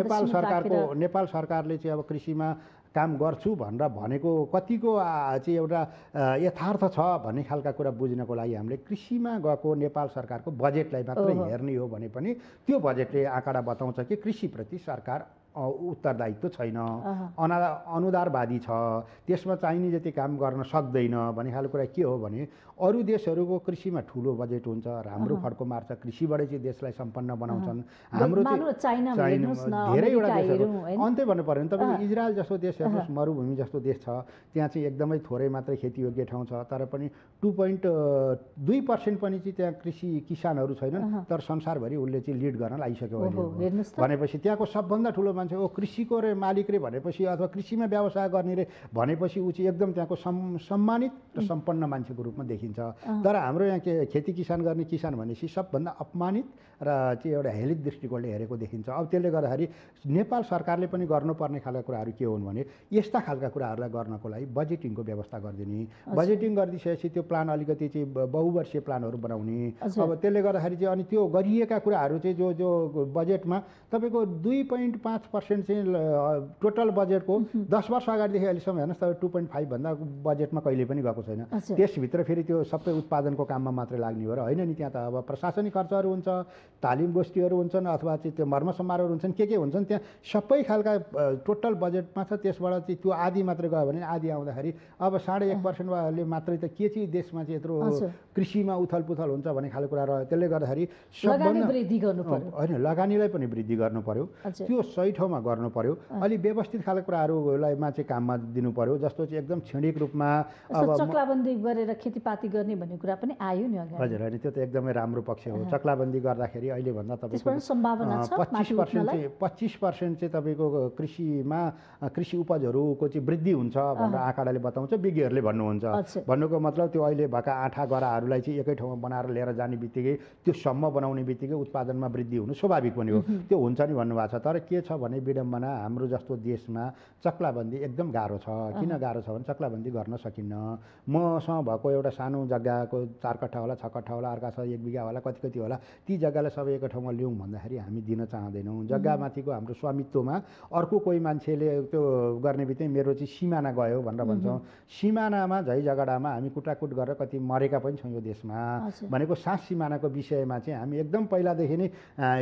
नेपाल सरकारले चाहिँ अब कृषिमा काम गर्छु भनेर भनेको कतिको चाहिँ एउटा यथार्थ छ भन्ने खालका कुरा बुझ्नको लागि हामीले कृषिमा गएको नेपाल सरकारको बजेटलाई मात्रै हेर्ने हो भने पनि त्यो बजेटले आँकडा बताउँछ कि कृषिप्रति सरकार उत्तरदायित्व छैन, अनुदारवादी छ, त्यसमा चाहिने जति काम गर्न सक्दैन भन्ने खालको कुरा के हो भने अरू देशहरूको कृषिमा ठुलो बजेट हुन्छ, राम्रो फड्को मार्छ, कृषिबाटै चाहिँ देशलाई सम्पन्न बनाउँछन्। हाम्रो धेरैवटा देशहरू अन्त्य भन्नु पऱ्यो भने तपाईँको इजरायल जस्तो देश हेर्नुहोस्, मरुभूमि जस्तो देश छ, त्यहाँ चाहिँ एकदमै थोरै मात्रै खेतीयोग्य ठाउँ छ। तर पनि 2.2% पनि चाहिँ त्यहाँ कृषि किसानहरू छैनन्। तर संसारभरि उसले चाहिँ लिड गर्न लागिसक्यो भनेपछि त्यहाँको सबभन्दा ठुलो मान्छे हो कृषिको रे मालिक रे भनेपछि अथवा कृषिमा व्यवसाय गर्ने रे भनेपछि ऊ चाहिँ एकदम त्यहाँको सम्मानित र सम्पन्न मान्छेको रूपमा देखिन्छ। तर हाम्रो यहाँ खेती किसान गर्ने किसान भनेपछि सबभन्दा अपमानित र चाहिँ एउटा हेलित दृष्टिकोणले हेरेको देखिन्छ। अब त्यसले गर्दाखेरि नेपाल सरकारले पनि गर्नुपर्ने खालका कुराहरू के हुन् भने यस्ता खालका कुराहरूलाई गर्नको लागि बजेटिङको व्यवस्था गरिदिने, बजेटिङ गरिदिएपछि त्यो प्लान अलिकति चाहिँ बहुवर्षीय प्लानहरू बनाउने। अब त्यसले गर्दाखेरि चाहिँ अनि त्यो गरिएका कुराहरू चाहिँ जो बजेटमा तपाईँको 2.5% 10% चाहिँ टोटल बजेटको 10 वर्ष अगाडिदेखि अहिलेसम्म हेर्नुहोस् त 2.5 भन्दा बजेटमा कहिले पनि गएको छैन। त्यसभित्र फेरि त्यो सबै उत्पादनको काममा मात्रै लाग्ने हो र होइन नि। त्यहाँ त अब प्रशासनिक खर्चहरू हुन्छ, तालिम गोष्ठीहरू हुन्छन्, अथवा चाहिँ त्यो मर्म समारोह हुन्छन्, के हुन्छन्, त्यहाँ सबै खालका टोटल बजेटमा छ। त्यसबाट चाहिँ त्यो आधी मात्रै गयो भने आधी आउँदाखेरि अब 1.5% मात्रै त के चाहिँ देशमा चाहिँ यत्रो कृषिमा उथलपुथल हुन्छ भन्ने खालको कुरा रह्यो। त्यसले गर्दाखेरि होइन, लगानीलाई पनि वृद्धि गर्नु पर्यो, त्यो सही ठाउँमा गर्नु पर्यो, अलि व्यवस्थित खालको कुराहरूलाईमा चाहिँ काममा दिनु पर्यो। जस्तो चाहिँ एकदम क्षणिक रूपमा अब चक्लाबन्दी गरेर खेतीपाती गर्ने भन्ने कुरा पनि आयो नि अगाडि। हजुर, होइन त्यो त एकदमै राम्रो पक्ष हो। चक्लाबन्दी गर्दाखेरि अहिले भन्दा तपाईँको 25% चाहिँ तपाईँको कृषि उपजहरूको चाहिँ वृद्धि हुन्छ भनेर आँकडाले बताउँछ, विज्ञहरूले भन्नुहुन्छ। भन्नुको मतलब त्यो अहिले भएका आँठा गराहरूलाई चाहिँ एकै ठाउँमा बनाएर लिएर जाने बित्तिकै त्यो सम्म बनाउने बित्तिकै उत्पादनमा वृद्धि हुनु स्वाभाविक पनि हो, त्यो हुन्छ नि भन्नुभएको छ। तर के छ भने विडम्बना, हाम्रो जस्तो देशमा चक्लाबन्दी एकदम गाह्रो छ। किन गाह्रो छ भने चक्लाबन्दी गर्न सकिन्न। मसँग भएको एउटा सानो जग्गाको 4 कट्ठा होला, 6 कट्ठा होला, अर्का छ 1 बिघा होला, कति होला, ती जग्गालाई सबै एकै ठाउँमा ल्याउँ भन्दाखेरि हामी दिन चाहँदैनौँ। जग्गामाथिको हाम्रो स्वामित्वमा अर्को कोही मान्छेले त्यो गर्ने बित्तिकै मेरो चाहिँ सिमाना गयो भनेर भन्छौँ। सिमानामा झै झगडामा हामी कुटाकुट गरेर कति मरेका पनि छौँ यो देशमा। भनेको सास सिमानाको विषयमा चाहिँ हामी एकदम पहिलादेखि नै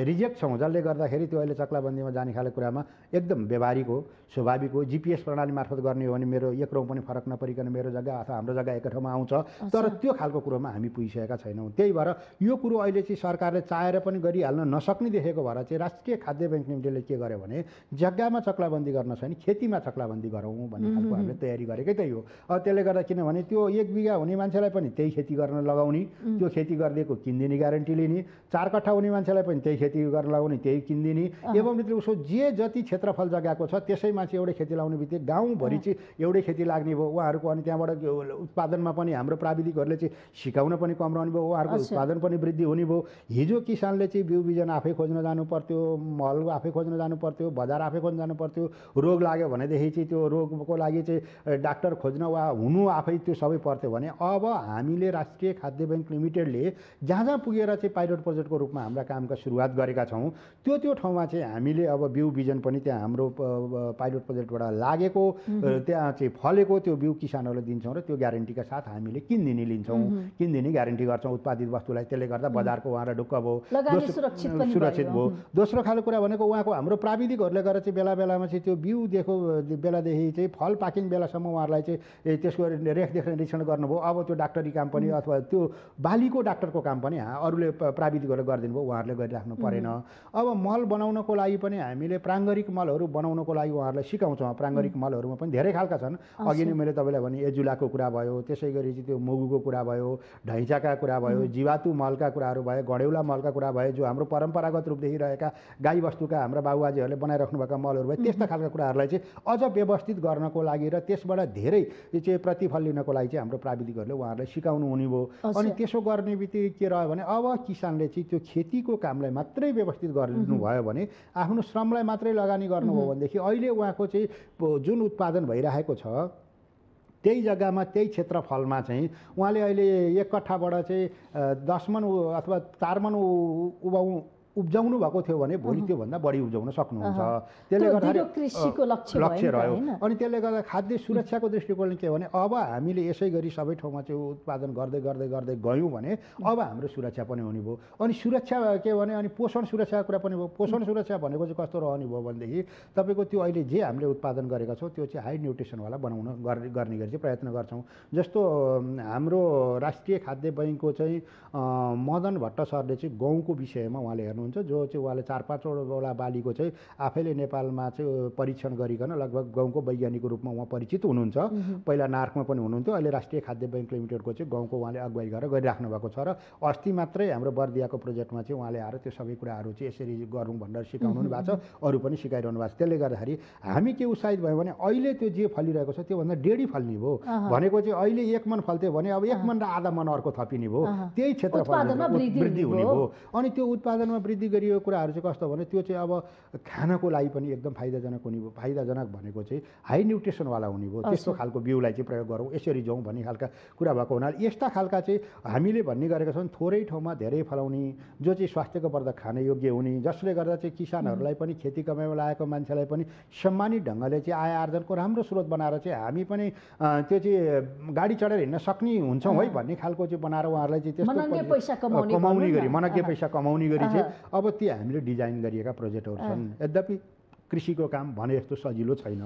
रिजेक्ट छौँ, जसले गर्दाखेरि त्यो अहिले चक्लाबन्दीमा जाने खाले कुरामा एकदम व्यवहारिक हो, स्वाभाविक हो। GPS प्रणाली मार्फत गर्ने हो भने मेरो 1 रौँ पनि फरक नपरिकन मेरो जग्गा अथवा हाम्रो जग्गा एकै ठाउँमा आउँछ। तर त्यो खालको कुरोमा हामी पुगिसकेका छैनौँ। त्यही भएर यो कुरो अहिले चाहिँ सरकारले चाहेर पनि गरिहाल्न नसक्ने देखेको भएर चाहिँ राष्ट्रिय खाद्य ब्याङ्क लिमिटेडले के गर्यो भने जग्गामा चक्लाबन्दी गर्न छैन, खेतीमा चक्लाबन्दी गरौँ भन्ने खालको हामीले तयारी गरेकै त्यही हो। अब त्यसले गर्दा किनभने त्यो 1 बिघा हुने मान्छेलाई पनि त्यही खेती गर्न लगाउने, त्यो खेती गरिदिएको किन्दिने ग्यारेन्टी लिने, 4 कट्ठा हुने मान्छेलाई पनि त्यही खेती गर्न लगाउने, त्यही किन्दिने, एवं रीतिले उसो जे जति क्षेत्रफल जग्गाको छ त्यसैमा चाहिँ एउटै खेती लाउने बित्तिकै गाउँभरि चाहिँ एउटै खेती लाग्ने भयो उहाँहरूको। अनि त्यहाँबाट उत्पादनमा पनि हाम्रो प्राविधिकहरूले चाहिँ सिकाउन पनि कम रहने भयो, उहाँहरूको उत्पादन पनि वृद्धि हुने भयो। हिजो किसानले चाहिँ बिउ बिजन आफै खोज्न जानु पर्थ्यो, मल आफै खोज्न जानु पर्थ्यो, बजार आफै खोज्न जानु पर्थ्यो। रोग लाग्यो भनेदेखि चाहिँ त्यो रोगको लागि चाहिँ डाक्टर खोज्न वा हुनु आफै त्यो सबै पर्थ्यो भने अब हामीले राष्ट्रिय खाद्य ब्याङ्क लिमिटेडले जहाँ पुगेर चाहिँ पाइलट प्रोजेक्टको रूपमा हाम्रा कामका सुरुवात गरेका छौँ, त्यो ठाउँमा चाहिँ हामीले अब बिउ बिजन पनि त्यहाँ हाम्रो पाइलट प्रोजेक्टबाट लागेको त्यहाँ चाहिँ फलेको त्यो बिउ किसानहरूलाई दिन्छौँ र त्यो ग्यारेन्टीका साथ हामीले किन्दिने लिन्छौँ, किन्दिने ग्यारेन्टी गर्छौँ उत्पादित वस्तुलाई। त्यसले गर्दा बजारको उहाँलाई ढुक्क भयो, सुरक्षित भयो। दोस्रो खालको कुरा भनेको उहाँको हाम्रो प्राविधिकहरूले गरेर चाहिँ बेला बेलामा चाहिँ त्यो बिउ दिएको बेलादेखि चाहिँ फल पाकिने बेलासम्म उहाँहरूलाई चाहिँ त्यसको रेखदेख निरीक्षण गर्नुभयो। अब त्यो डाक्टरी काम पनि अथवा त्यो बालीको डाक्टरको काम पनि अरूले प्राविधिकहरूले गरिदिनु भयो, उहाँहरूले गरिराख्नु परेन। अब मल बनाउनको लागि पनि हामीले प्राङ्गारिक मलहरू बनाउनको लागि उहाँहरूलाई सिकाउँछौँ। प्राङ्गारिक मलहरूमा पनि धेरै खालका छन्। अघि नै मैले तपाईँलाई भने एजुलाको कुरा भयो, त्यसै गरी चाहिँ त्यो मुगुको कुरा भयो, ढैँचाका कुरा भयो, जीवातु मलका कुराहरू भयो, गडेउला मलका कुरा भयो, जो हाम्रो परम्परागत रूपदेखि रहेका गाईबस्तुका हाम्रा बाबुबाजेहरूले बनाइराख्नु भएका मलहरू भयो। त्यस्ता खालका कुराहरूलाई चाहिँ अझ व्यवस्थित गर्नको लागि र त्यसबाट धेरै चाहिँ प्रतिफल लिनको लागि चाहिँ हाम्रो प्राविधिकहरूले उहाँहरूलाई सिकाउनु हुने भयो। अनि त्यसो गर्ने बित्तिकै के रह्यो भने अब किसानले चाहिँ त्यो खेतीको कामलाई मात्रै व्यवस्थित गर्नुभयो भने, आफ्नो श्रमलाई मात्रै लगानी गर्नुभयो भनेदेखि अहिले उहाँको चाहिँ जुन उत्पादन भइरहेको छ त्यही जग्गामा त्यही क्षेत्रफलमा चाहिँ उहाँले अहिले 1 कट्ठाबाट चाहिँ 10 मन अथवा 4 मन उब्जाउनु भएको थियो भने भोलि त्योभन्दा बढी उब्जाउन सक्नुहुन्छ। त्यसले गर्दा कृषिको लक्ष्य रह्यो। अनि त्यसले गर्दा खाद्य सुरक्षाको दृष्टिकोणले के भने अब हामीले यसै गरी सबै ठाउँमा चाहिँ उत्पादन गर्दै गर्दै गर्दै गयौँ भने अब हाम्रो सुरक्षा पनि हुने भयो। अनि सुरक्षा के भने अनि पोषण सुरक्षाको कुरा पनि भयो। पोषण सुरक्षा भनेको चाहिँ कस्तो रहने भयो भनेदेखि तपाईँको त्यो अहिले जे हामीले उत्पादन गरेका छौँ त्यो चाहिँ हाई न्युट्रिसनवाला बनाउन गर्ने गरी चाहिँ प्रयत्न गर्छौँ। जस्तो हाम्रो राष्ट्रिय खाद्य बैङ्कको चाहिँ मदन भट्ट सरले चाहिँ गहुँको विषयमा उहाँले हेर्नु जो चाहिँ उहाँले 4-5वटा बालीको चाहिँ आफैले नेपालमा चाहिँ परीक्षण गरिकन लगभग गाउँको वैज्ञानिक रूपमा उहाँ परिचित हुनुहुन्छ। पहिला नार्कमा पनि हुनुहुन्थ्यो, अहिले राष्ट्रिय खाद्य बैङ्क लिमिटेडको चाहिँ गाउँको उहाँले अगुवाई गरेर गरिराख्नु भएको छ। र अस्ति मात्रै हाम्रो बर्दियाको प्रोजेक्टमा चाहिँ उहाँले आएर त्यो सबै कुराहरू चाहिँ यसरी गरौँ भनेर सिकाउनु भएको छ, अरू पनि सिकाइरहनु भएको छ। त्यसले गर्दाखेरि हामी के उत्साहित भयो भने अहिले त्यो जे फलिरहेको छ त्योभन्दा डेढी फल्ने भयो। भनेको चाहिँ अहिले 1 मन फल्थ्यो भने अब 1 मन र आधा मन अर्को थपिने भयो, त्यही क्षेत्रफलमा वृद्धि हुने भयो। अनि त्यो उत्पादनमा समृद्धि गरिएको कुराहरू चाहिँ कस्तो भने त्यो चाहिँ अब खानको लागि पनि एकदम फाइदाजनक हुने भयो। फाइदाजनक भनेको चाहिँ हाई न्युट्रिसनवाला हुने भयो। त्यस्तो खालको बिउलाई चाहिँ प्रयोग गरौँ, यसरी जाउँ भन्ने खालका कुरा भएको हुनाले यस्ता खालका चाहिँ हामीले भन्ने गरेका छौँ थोरै ठाउँमा धेरै फलाउने, जो चाहिँ स्वास्थ्यको वर्धक खाने योग्य हुने, जसले गर्दा चाहिँ किसानहरूलाई पनि खेती कमाइमा लागेको मान्छेलाई पनि सम्मानित ढङ्गले चाहिँ आय आर्जनको राम्रो स्रोत बनाएर चाहिँ हामी पनि त्यो चाहिँ गाडी चढेर हिँड्न सक्ने हुन्छौँ है भन्ने खालको चाहिँ बनाएर उहाँहरूलाई चाहिँ त्यस्तो कमाउने गरी मनज्ञ पैसा कमाउने गरी चाहिँ अब ती हामीले डिजाइन गरिएका प्रोजेक्टहरू छन्। यद्यपि कृषिको काम भने जस्तो सजिलो छैन।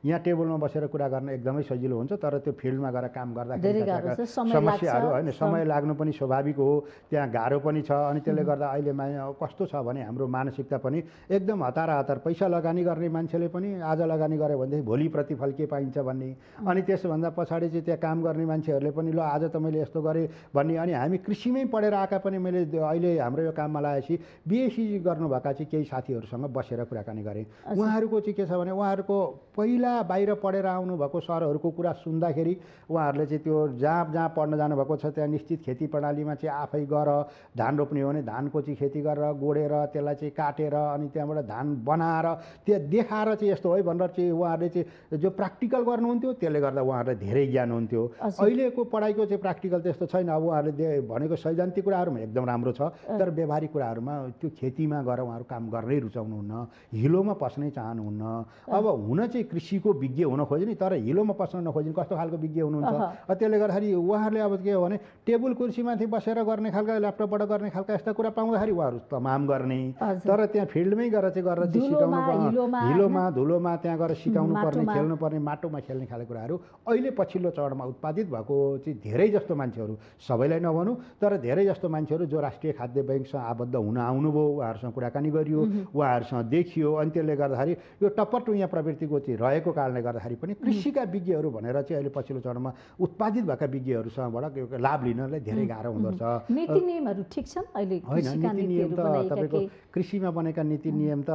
यहाँ टेबलमा बसेर कुरा गर्न एकदमै सजिलो हुन्छ, तर त्यो फिल्डमा गएर काम गर्दाखेरि समस्याहरू होइन, समय लाग्नु पनि स्वाभाविक हो, त्यहाँ गाह्रो पनि छ। अनि त्यसले गर्दा अहिले कस्तो छ भने हाम्रो मानसिकता पनि एकदम हतार पैसा लगानी गर्ने मान्छेले पनि आज लगानी गऱ्यो भनेदेखि भोलि प्रतिफल के पाइन्छ भन्ने, अनि त्यसभन्दा पछाडि चाहिँ त्यहाँ काम गर्ने मान्छेहरूले पनि ल आज त मैले यस्तो गरेँ भन्ने। अनि हामी कृषिमै पढेर आएका पनि मैले अहिले हाम्रो यो काममा लागेपछि बिएससी गर्नुभएका चाहिँ केही साथीहरूसँग बसेर कुराकानी गरेँ। उहाँहरूको चाहिँ के छ भने उहाँहरूको पहिला बाहिर पढेर आउनुभएको सरहरूको कुरा सुन्दाखेरि उहाँहरूले चाहिँ त्यो जहाँ पढ्न जानुभएको छ त्यहाँ निश्चित खेती प्रणालीमा चाहिँ आफै गर, धान रोप्ने हो भने धानको चाहिँ खेती गरेर गोडेर त्यसलाई चाहिँ काटेर अनि त्यहाँबाट धान बनाएर त्यो देखाएर चाहिँ यस्तो है भनेर चाहिँ उहाँहरूले चाहिँ जो प्र्याक्टिकल गर्नुहुन्थ्यो, त्यसले गर्दा उहाँहरूलाई धेरै ज्ञान हुन्थ्यो। अहिलेको पढाइको चाहिँ प्र्याक्टिकल त्यस्तो छैन। अब उहाँहरूले भनेको सैद्धान्तिक कुराहरूमा एकदम राम्रो छ, तर व्यवहारिक कुराहरूमा त्यो खेतीमा गएर उहाँहरू काम गर्नै रुचाउनुहुन्न, हिलोमा पस्नै चाहनुहुन्न। अब हुन चाहिँ कृषिको विज्ञ हुन खोजे नि, तर हिलोमा पस्न नखोजिन् कस्तो खालको विज्ञ हुनुहुन्छ। त्यसले गर्दाखेरि उहाँहरूले अब के हो भने टेबल कुर्सीमाथि बसेर गर्ने खालका, ल्यापटपबाट गर्ने खालका यस्ता कुरा पाउँदाखेरि उहाँहरू तमाम गर्ने, तर त्यहाँ फिल्डमै गएर चाहिँ सिकाउनु, हिलोमा धुलोमा त्यहाँ गएर सिकाउनु पर्ने, खेल्नु पर्ने, माटोमा खेल्ने खालको कुराहरू अहिले पछिल्लो चरणमा उत्पादित भएको चाहिँ धेरै जस्तो मान्छेहरू, सबैलाई नभनौँ तर धेरै जस्तो मान्छेहरू जो राष्ट्रिय खाद्य बैङ्कसँग आबद्ध हुन आउनुभयो, उहाँहरूसँग कुराकानी गरियो, उहाँहरूसँग देखियो। अनि त्यसले गर्दाखेरि यो टप्परटुइया प्रवृत्तिको चाहिँ रहेको कारणले गर्दाखेरि पनि कृषिका विज्ञहरू भनेर चाहिँ अहिले पछिल्लो चरणमा उत्पादित भएका विज्ञहरूसँगबाट लाभ लिनलाई धेरै गाह्रो हुँदो रहेछ। नीति नियमहरू ठिक छन् अहिले? होइन, नीति नियम त तपाईँको कृषिमा बनेका नीति नियम त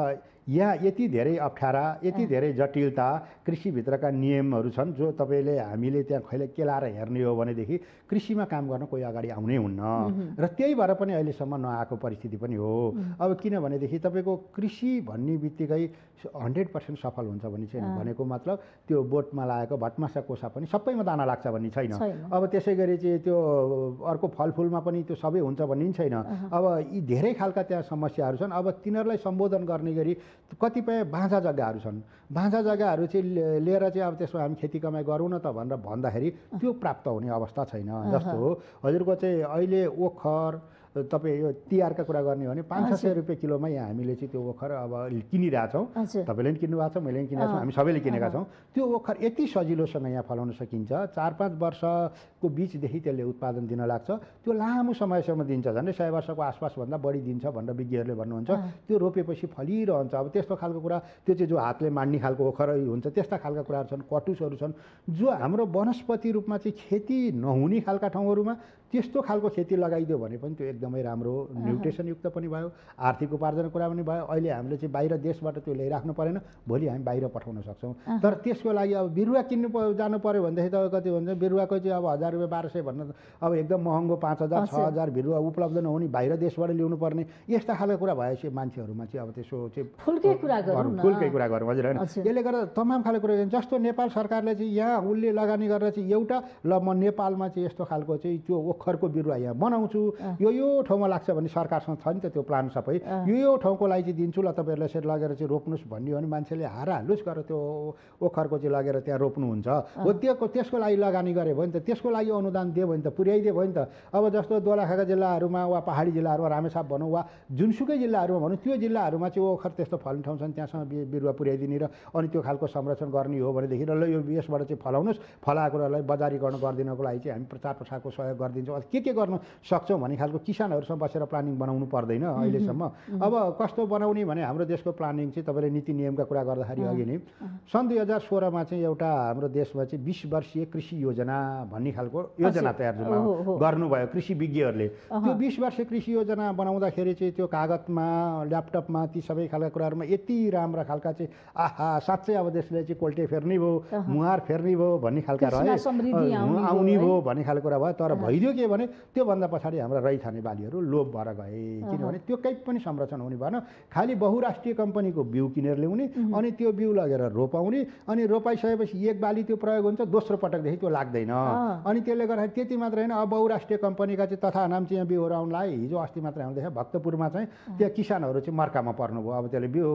यहाँ यति धेरै अप्ठ्यारा, यति धेरै जटिलता कृषिभित्रका नियमहरू छन् जो तपाईँले हामीले त्यहाँ खैले केलाएर हेर्ने हो भनेदेखि कृषिमा काम गर्न कोही अगाडि आउनै हुन्न। र त्यही भएर पनि अहिलेसम्म नआएको परिस्थिति पनि हो। अब किनभनेदेखि तपाईँको कृषि भन्ने बित्तिकै 100% सफल हुन्छ भन्ने छैन। भनेको मतलब त्यो बोटमा लागेको भटमासा कोसा पनि सबैमा दाना लाग्छ भन्ने छैन। अब त्यसै गरी चाहिँ त्यो अर्को फलफुलमा पनि त्यो सबै हुन्छ भन्ने पनि छैन। अब यी धेरै खालका त्यहाँ समस्याहरू छन्। अब तिनीहरूलाई सम्बोधन गर्ने गरी कतिपय बाँझा जग्गाहरू छन्। बाँझा जग्गाहरू चाहिँ लिएर चाहिँ अब त्यसमा हामी खेती कमाइ गरौँ न त भनेर भन्दाखेरि त्यो प्राप्त हुने अवस्था छैन। जस्तो हजुरको चाहिँ अहिले ओखर तपाईँ यो तिहारका कुरा गर्ने हो भने 500-600 रुपियाँ किलोमा यहाँ हामीले चाहिँ त्यो ओखर अब किनिरहेछौँ। तपाईँले पनि किन्नु भएको छ, मैले पनि किनेको छु, हामी सबैले किनेका छौँ। त्यो ओखर यति सजिलोसँग यहाँ फलाउन सकिन्छ। 4-5 वर्षको बिचदेखि त्यसले उत्पादन दिन लाग्छ। त्यो लामो समयसम्म दिन्छ, झन्डै 100 वर्षको आसपासभन्दा बढी दिन्छ भनेर विज्ञहरूले भन्नुहुन्छ। त्यो रोपेपछि फलिरहन्छ। अब त्यस्तो खालको कुरा, त्यो चाहिँ जो हातले माड्ने खालको ओखर हुन्छ, त्यस्ता खालका कुराहरू छन्। कटुसहरू छन् जो हाम्रो वनस्पति रूपमा चाहिँ खेती नहुने खालका ठाउँहरूमा त्यस्तो खालको खेती लगाइदियो भने पनि त्यो एकदमै राम्रो, न्युट्रिसनयुक्त पनि भयो, आर्थिक उपार्जनको कुरा पनि भयो। अहिले हामीले चाहिँ बाहिर देशबाट त्यो ल्याइराख्नु परेन, भोलि हामी बाहिर पठाउन सक्छौँ। तर त्यसको लागि अब बिरुवा किन्नु जानु पऱ्यो भनेदेखि त कति भन्छ बिरुवाको चाहिँ अब 1000 रुपियाँ 1200 भन्न अब एकदम महँगो 5000 6000 बिरुवा उपलब्ध नहुने, बाहिर देशबाट ल्याउनु पर्ने, यस्ता खालका कुरा भएपछि मान्छेहरूमा चाहिँ अब त्यसो चाहिँ फुलकै कुरा गरौँ हजुर होइन। त्यसले गर्दा तमाम खालको कुरा जस्तो नेपाल सरकारले चाहिँ यहाँ उसले लगानी गरेर चाहिँ एउटा ल म नेपालमा चाहिँ यस्तो खालको चाहिँ त्यो ओखरको बिरुवा यहाँ बनाउँछु, यो ठाउँमा लाग्छ भने सरकारसँग छ नि त त्यो प्लान सबै, यो ठाउँको लागि चाहिँ दिन्छु, ल तपाईँहरूले यसरी लगेर चाहिँ रोप्नुहोस् भन्ने हो भने मान्छेले हाराहालुस गरेर त्यो ओखरको चाहिँ लगेर त्यहाँ रोप्नुहुन्छ। हो त्यसको लागि लगानी गऱ्यो भने त, त्यसको लागि अनुदान दियो भने त, पुर्याइदियो भने त। अब जस्तो दोलखाका जिल्लाहरूमा वा पहाडी जिल्लाहरूमा, रामेछाप भनौँ वा जुनसुकै जिल्लाहरूमा भनौँ, त्यो जिल्लाहरूमा चाहिँ ओखर त्यस्तो फल्ने ठाउँ छन्, त्यहाँसँग बिरुवा पुर्याइदिने र अनि त्यो खालको संरक्षण गर्ने हो भनेदेखि ल यो यसबाट चाहिँ फलाउनुहोस्, फलाएको कुरालाई बजारीकरण गरिदिनको लागि चाहिँ हामी प्रचार प्रसारको सहयोग गरिदिन्छौँ, के गर्न सक्छौँ भन्ने खालको किसानहरूसँग बसेर प्लानिङ बनाउनु पर्दैन अहिलेसम्म। अब कस्तो बनाउने भने हाम्रो देशको प्लानिङ चाहिँ तपाईँले नीति नियमका कुरा गर्दाखेरि अघि नै सन् 2016मा चाहिँ एउटा हाम्रो देशमा चाहिँ 20 वर्षीय कृषि योजना भन्ने खालको योजना तयार गर्नुभयो कृषि विज्ञहरूले। त्यो 20 वर्षीय कृषि योजना बनाउँदाखेरि चाहिँ त्यो कागजमा, ल्यापटपमा ती सबै खालका कुराहरूमा यति राम्रा खालका चाहिँ आहा साँच्चै अब देशले चाहिँ कोल्टे फेर्ने भयो, मुहार फेर्ने भयो भन्ने खालका रहे, आउने भयो भन्ने खालको कुरा भयो। तर भइदियो के भने त्योभन्दा पछाडि हाम्रा रैथाने बालीहरू लोप भएर गए, किनभने त्यो केही पनि संरक्षण हुने भएन। खालि बहुराष्ट्रिय कम्पनीको बिउ किनेर ल्याउने अनि त्यो बिउ लगेर रोपाउने, अनि रोपाइसकेपछि एक बाली त्यो प्रयोग हुन्छ, दोस्रो पटकदेखि त्यो लाग्दैन। अनि त्यसले गर्दाखेरि त्यति मात्र होइन, अब बहुराष्ट्रिय कम्पनीका चाहिँ तथा नाम्ची यहाँ बिउहरू आउनु लाग्यो। हिजो अस्ति मात्रै आउँदैछ भक्तपुरमा चाहिँ त्यहाँ किसानहरू चाहिँ मर्कामा पर्नुभयो। अब त्यसले बिउ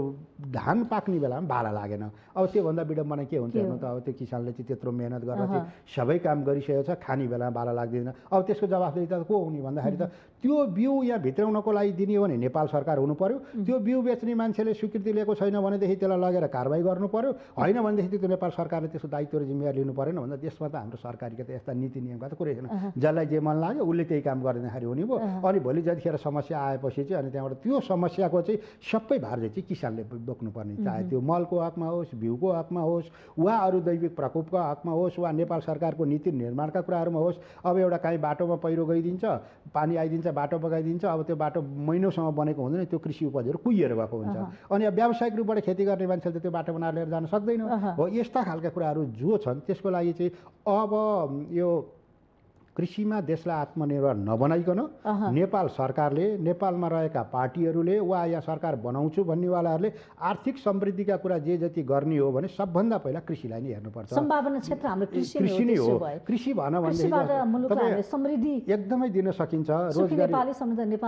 धान पाक्ने बेलामा भाला लागेन। अब त्योभन्दा विडम्बना के हुन्छ हेर्नु त। अब त्यो किसानले चाहिँ त्यत्रो मेहनत गरेर चाहिँ सबै काम गरिसकेको छ, खाने बेलामा भाला लाग्दैन। अब त्यसको जवाफदेही त को हुने भन्दाखेरि त त्यो बिउ यहाँ भित्राउनको लागि दिने हो भने नेपाल सरकार हुनु पर्यो। त्यो बिउ बेच्ने मान्छेले स्वीकृति लिएको छैन भनेदेखि त्यसलाई लगेर कारबाही गर्नु पर्यो। होइन भनेदेखि त्यो नेपाल सरकारले त्यसको दायित्व र जिम्मेवारी लिनु परेन भन्दा देशमा त हाम्रो सरकारका त यस्ता नीति नियमका त कुरै छैन। जसलाई जे मन लाग्यो उसले त्यही काम गर्दाखेरि हुने भयो। अनि भोलि जतिखेर समस्या आएपछि चाहिँ अनि त्यहाँबाट त्यो समस्याको चाहिँ सबै भार चाहिँ किसानले बोक्नुपर्ने, चाहे त्यो मलको हकमा होस्, बिउको हकमा होस्, वा अरू दैविक प्रकोपको हकमा होस्, वा नेपाल सरकारको नीति निर्माणका कुराहरूमा होस्। अब एउटा काहीँ बाटोमा पहिरो गइदिन्छ, पानी आइदिन्छ, बाटो बगाइदिन्छ, अब त्यो बाटो महिनौसम्म बनेको हुँदैन, त्यो कृषि उपजहरू कुहिएर गएको हुन्छ। अनि अब व्यावसायिक रूपबाट खेती गर्ने मान्छेले त त्यो बाटो बनाएर लिएर जान सक्दैन हो। यस्ता खालका कुराहरू जो छन् त्यसको लागि चाहिँ अब यो कृषिमा देशलाई आत्मनिर्भर नबनाइकन नेपाल सरकारले, नेपालमा रहेका पार्टीहरूले वा यहाँ सरकार बनाउँछु भन्नेवालाहरूले आर्थिक समृद्धिका कुरा जे जति गर्ने हो भने सबभन्दा पहिला कृषिलाई नै हेर्नुपर्छ। सम्भावना क्षेत्र हाम्रो कृषि नै हो। कृषि भन भनेदेखि समृद्धि एकदमै दिन सकिन्छ, रोजगारी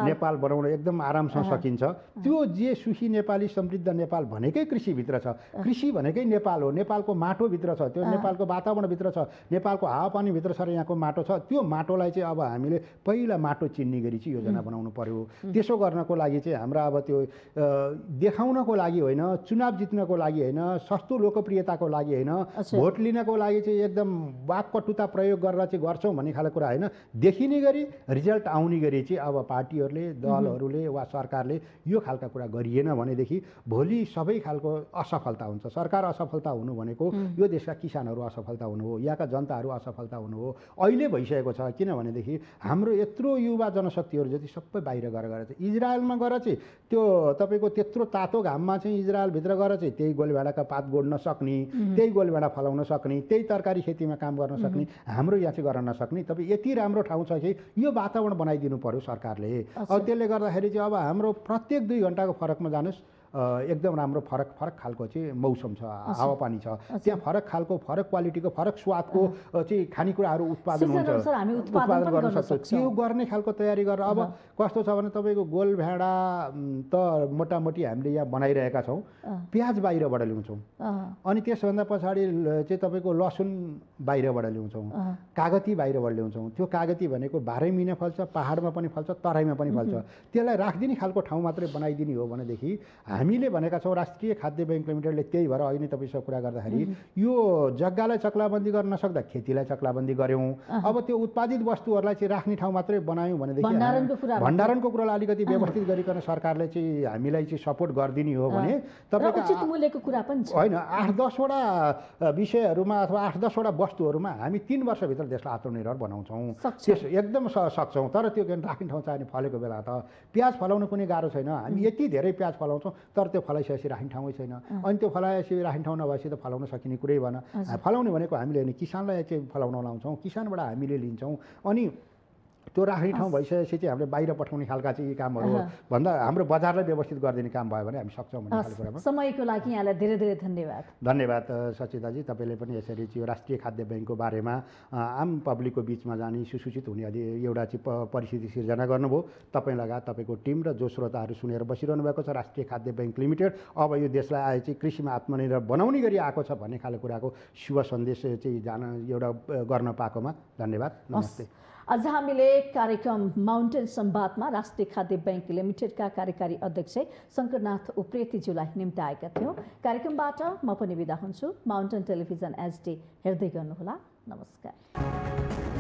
नेपाल बनाउन एकदम आरामसँग सकिन्छ। त्यो जे सुखी नेपाली समृद्ध नेपाल भनेकै कृषिभित्र छ। कृषि भनेकै नेपाल हो। नेपालको माटोभित्र छ, त्यो नेपालको वातावरणभित्र छ, नेपालको हावापानीभित्र छ र यहाँको माटो छ। त्यो माटोलाई चाहिँ अब हामीले पहिला माटो चिन्ने गरी चाहिँ योजना बनाउनु पर्यो। त्यसो गर्नको लागि चाहिँ हाम्रो अब त्यो देखाउनको लागि होइन, चुनाव जित्नको लागि होइन, सस्तो लोकप्रियताको लागि होइन, भोट लिनको लागि चाहिँ एकदम वाकपटुता प्रयोग गरेर चाहिँ गर्छौँ भन्ने खालको कुरा होइन। देखिने गरी रिजल्ट आउने गरी चाहिँ अब पार्टीहरूले, दलहरूले वा सरकारले यो खालका कुरा गरिएन भनेदेखि भोलि सबै खालको असफलता हुन्छ। सरकार असफलता हुनु भनेको यो देशका किसानहरू असफलता हुनु हो, यहाँका जनताहरू असफलता हुनु हो। अहिले भइसकेको छ, किनभनेदेखि हाम्रो यत्रो युवा जनशक्तिहरू जति सबै बाहिर गएर चाहिँ इजरायलमा गएर चाहिँ त्यो तपाईँको त्यत्रो तातो घाममा चाहिँ इजरायलभित्र गएर चाहिँ त्यही गोलभेडाका पात गोड्न सक्ने, त्यही गोलभेडा फलाउन सक्ने, त्यही तरकारी खेतीमा काम गर्न सक्ने, हाम्रो यहाँ चाहिँ गर्न नसक्ने। तपाईँ यति राम्रो ठाउँ छ कि यो वातावरण बनाइदिनु पर्यो सरकारले। अब त्यसले गर्दाखेरि चाहिँ अब हाम्रो प्रत्येक 2 घन्टाको फरकमा जानुहोस्, एकदम राम्रो फरक खालको चाहिँ मौसम छ, हावापानी छ, त्यहाँ फरक खालको, फरक क्वालिटीको, फरक स्वादको चाहिँ खानेकुराहरू उत्पादन हुन्छ, उत्पादन गर्न सक्छ। त्यो गर्ने खालको तयारी गरेर अब कस्तो छ भने तपाईँको गोलभेडा त मोटामोटी हामीले यहाँ बनाइरहेका छौँ, प्याज बाहिरबाट ल्याउँछौँ, अनि त्यसभन्दा पछाडि चाहिँ तपाईँको लसुन बाहिरबाट ल्याउँछौँ, कागती बाहिरबाट ल्याउँछौँ। त्यो कागती भनेको 12 महिना फल्छ, पहाडमा पनि फल्छ, तराईमा पनि फल्छ। त्यसलाई राखिदिने खालको ठाउँ मात्रै बनाइदिने हो भनेदेखि हामीले भनेका छौँ राष्ट्रिय खाद्य बैंक लिमिटेडले। त्यही भएर अहिले तपाईँसँग कुरा गर्दाखेरि यो जग्गालाई चक्लाबन्दी गर्न नसक्दा खेतीलाई चक्लाबन्दी गऱ्यौँ। अब त्यो उत्पादित वस्तुहरूलाई चाहिँ राख्ने ठाउँ मात्रै बनायौँ भनेदेखि भण्डारणको कुरालाई अलिकति व्यवस्थित गरिकन सरकारले चाहिँ हामीलाई चाहिँ सपोर्ट गरिदिने हो भने तपाईँको उचित मूल्यको कुरा पनि छ होइन। 8-10 वटा विषयहरूमा अथवा 8-10 वटा वस्तुहरूमा हामी 3 वर्षभित्र देशलाई आत्मनिर्भर बनाउँछौँ, त्यस एकदम सक्छौँ। तर त्यो राख्ने ठाउँ चाहिने फलेको बेला त प्याज फलाउनु कुनै गाह्रो छैन। हामी यति धेरै प्याज फलाउँछौँ तर त्यो फलाइसकेपछि राख्ने ठाउँै छैन। अनि त्यो फलाएपछि राख्ने ठाउँ नभएपछि त फलाउन सकिने कुरै भएन। फलाउने भनेको हामीले होइन, किसानलाई चाहिँ फलाउन लाउँछौँ, किसानबाट हामीले लिन्छौँ। अनि त्यो राख्ने ठाउँ भइसकेपछि चाहिँ हामीले बाहिर पठाउने खालका चाहिँ यी कामहरू भन्दा हाम्रो बजारलाई व्यवस्थित गरिदिने काम भयो भने हामी सक्छौँ भन्ने खालको कुरामा। समयको लागि यहाँलाई धेरै धेरै धन्यवाद। धन्यवाद सचिताजी। तपाईँले पनि यसरी चाहिँ राष्ट्रिय खाद्य ब्याङ्कको बारेमा आम पब्लिकको बिचमा जाने, सुसूचित हुने एउटा चाहिँ परिस्थिति सिर्जना गर्नुभयो। तपाईँ लगायत तपाईँको टिम र जो श्रोताहरू सुनेर बसिरहनु भएको छ राष्ट्रिय खाद्य ब्याङ्क लिमिटेड अब यो देशलाई आए चाहिँ कृषिमा आत्मनिर्भर बनाउने गरी आएको छ भन्ने खालको कुराको शुभ सन्देश चाहिँ एउटा गर्न पाएकोमा धन्यवाद, नमस्ते। आज हामीले कार्यक्रम माउन्टेन संवादमा राष्ट्रिय खाद्य बैंक लिमिटेडका कार्यकारी अध्यक्ष शङ्करनाथ उप्रेतीज्यूलाई निम्ताएका थियौँ। कार्यक्रमबाट म पनि बिदा हुन्छु। माउन्टेन टेलिभिजन HD हेर्दै गर्नुहोला। नमस्कार।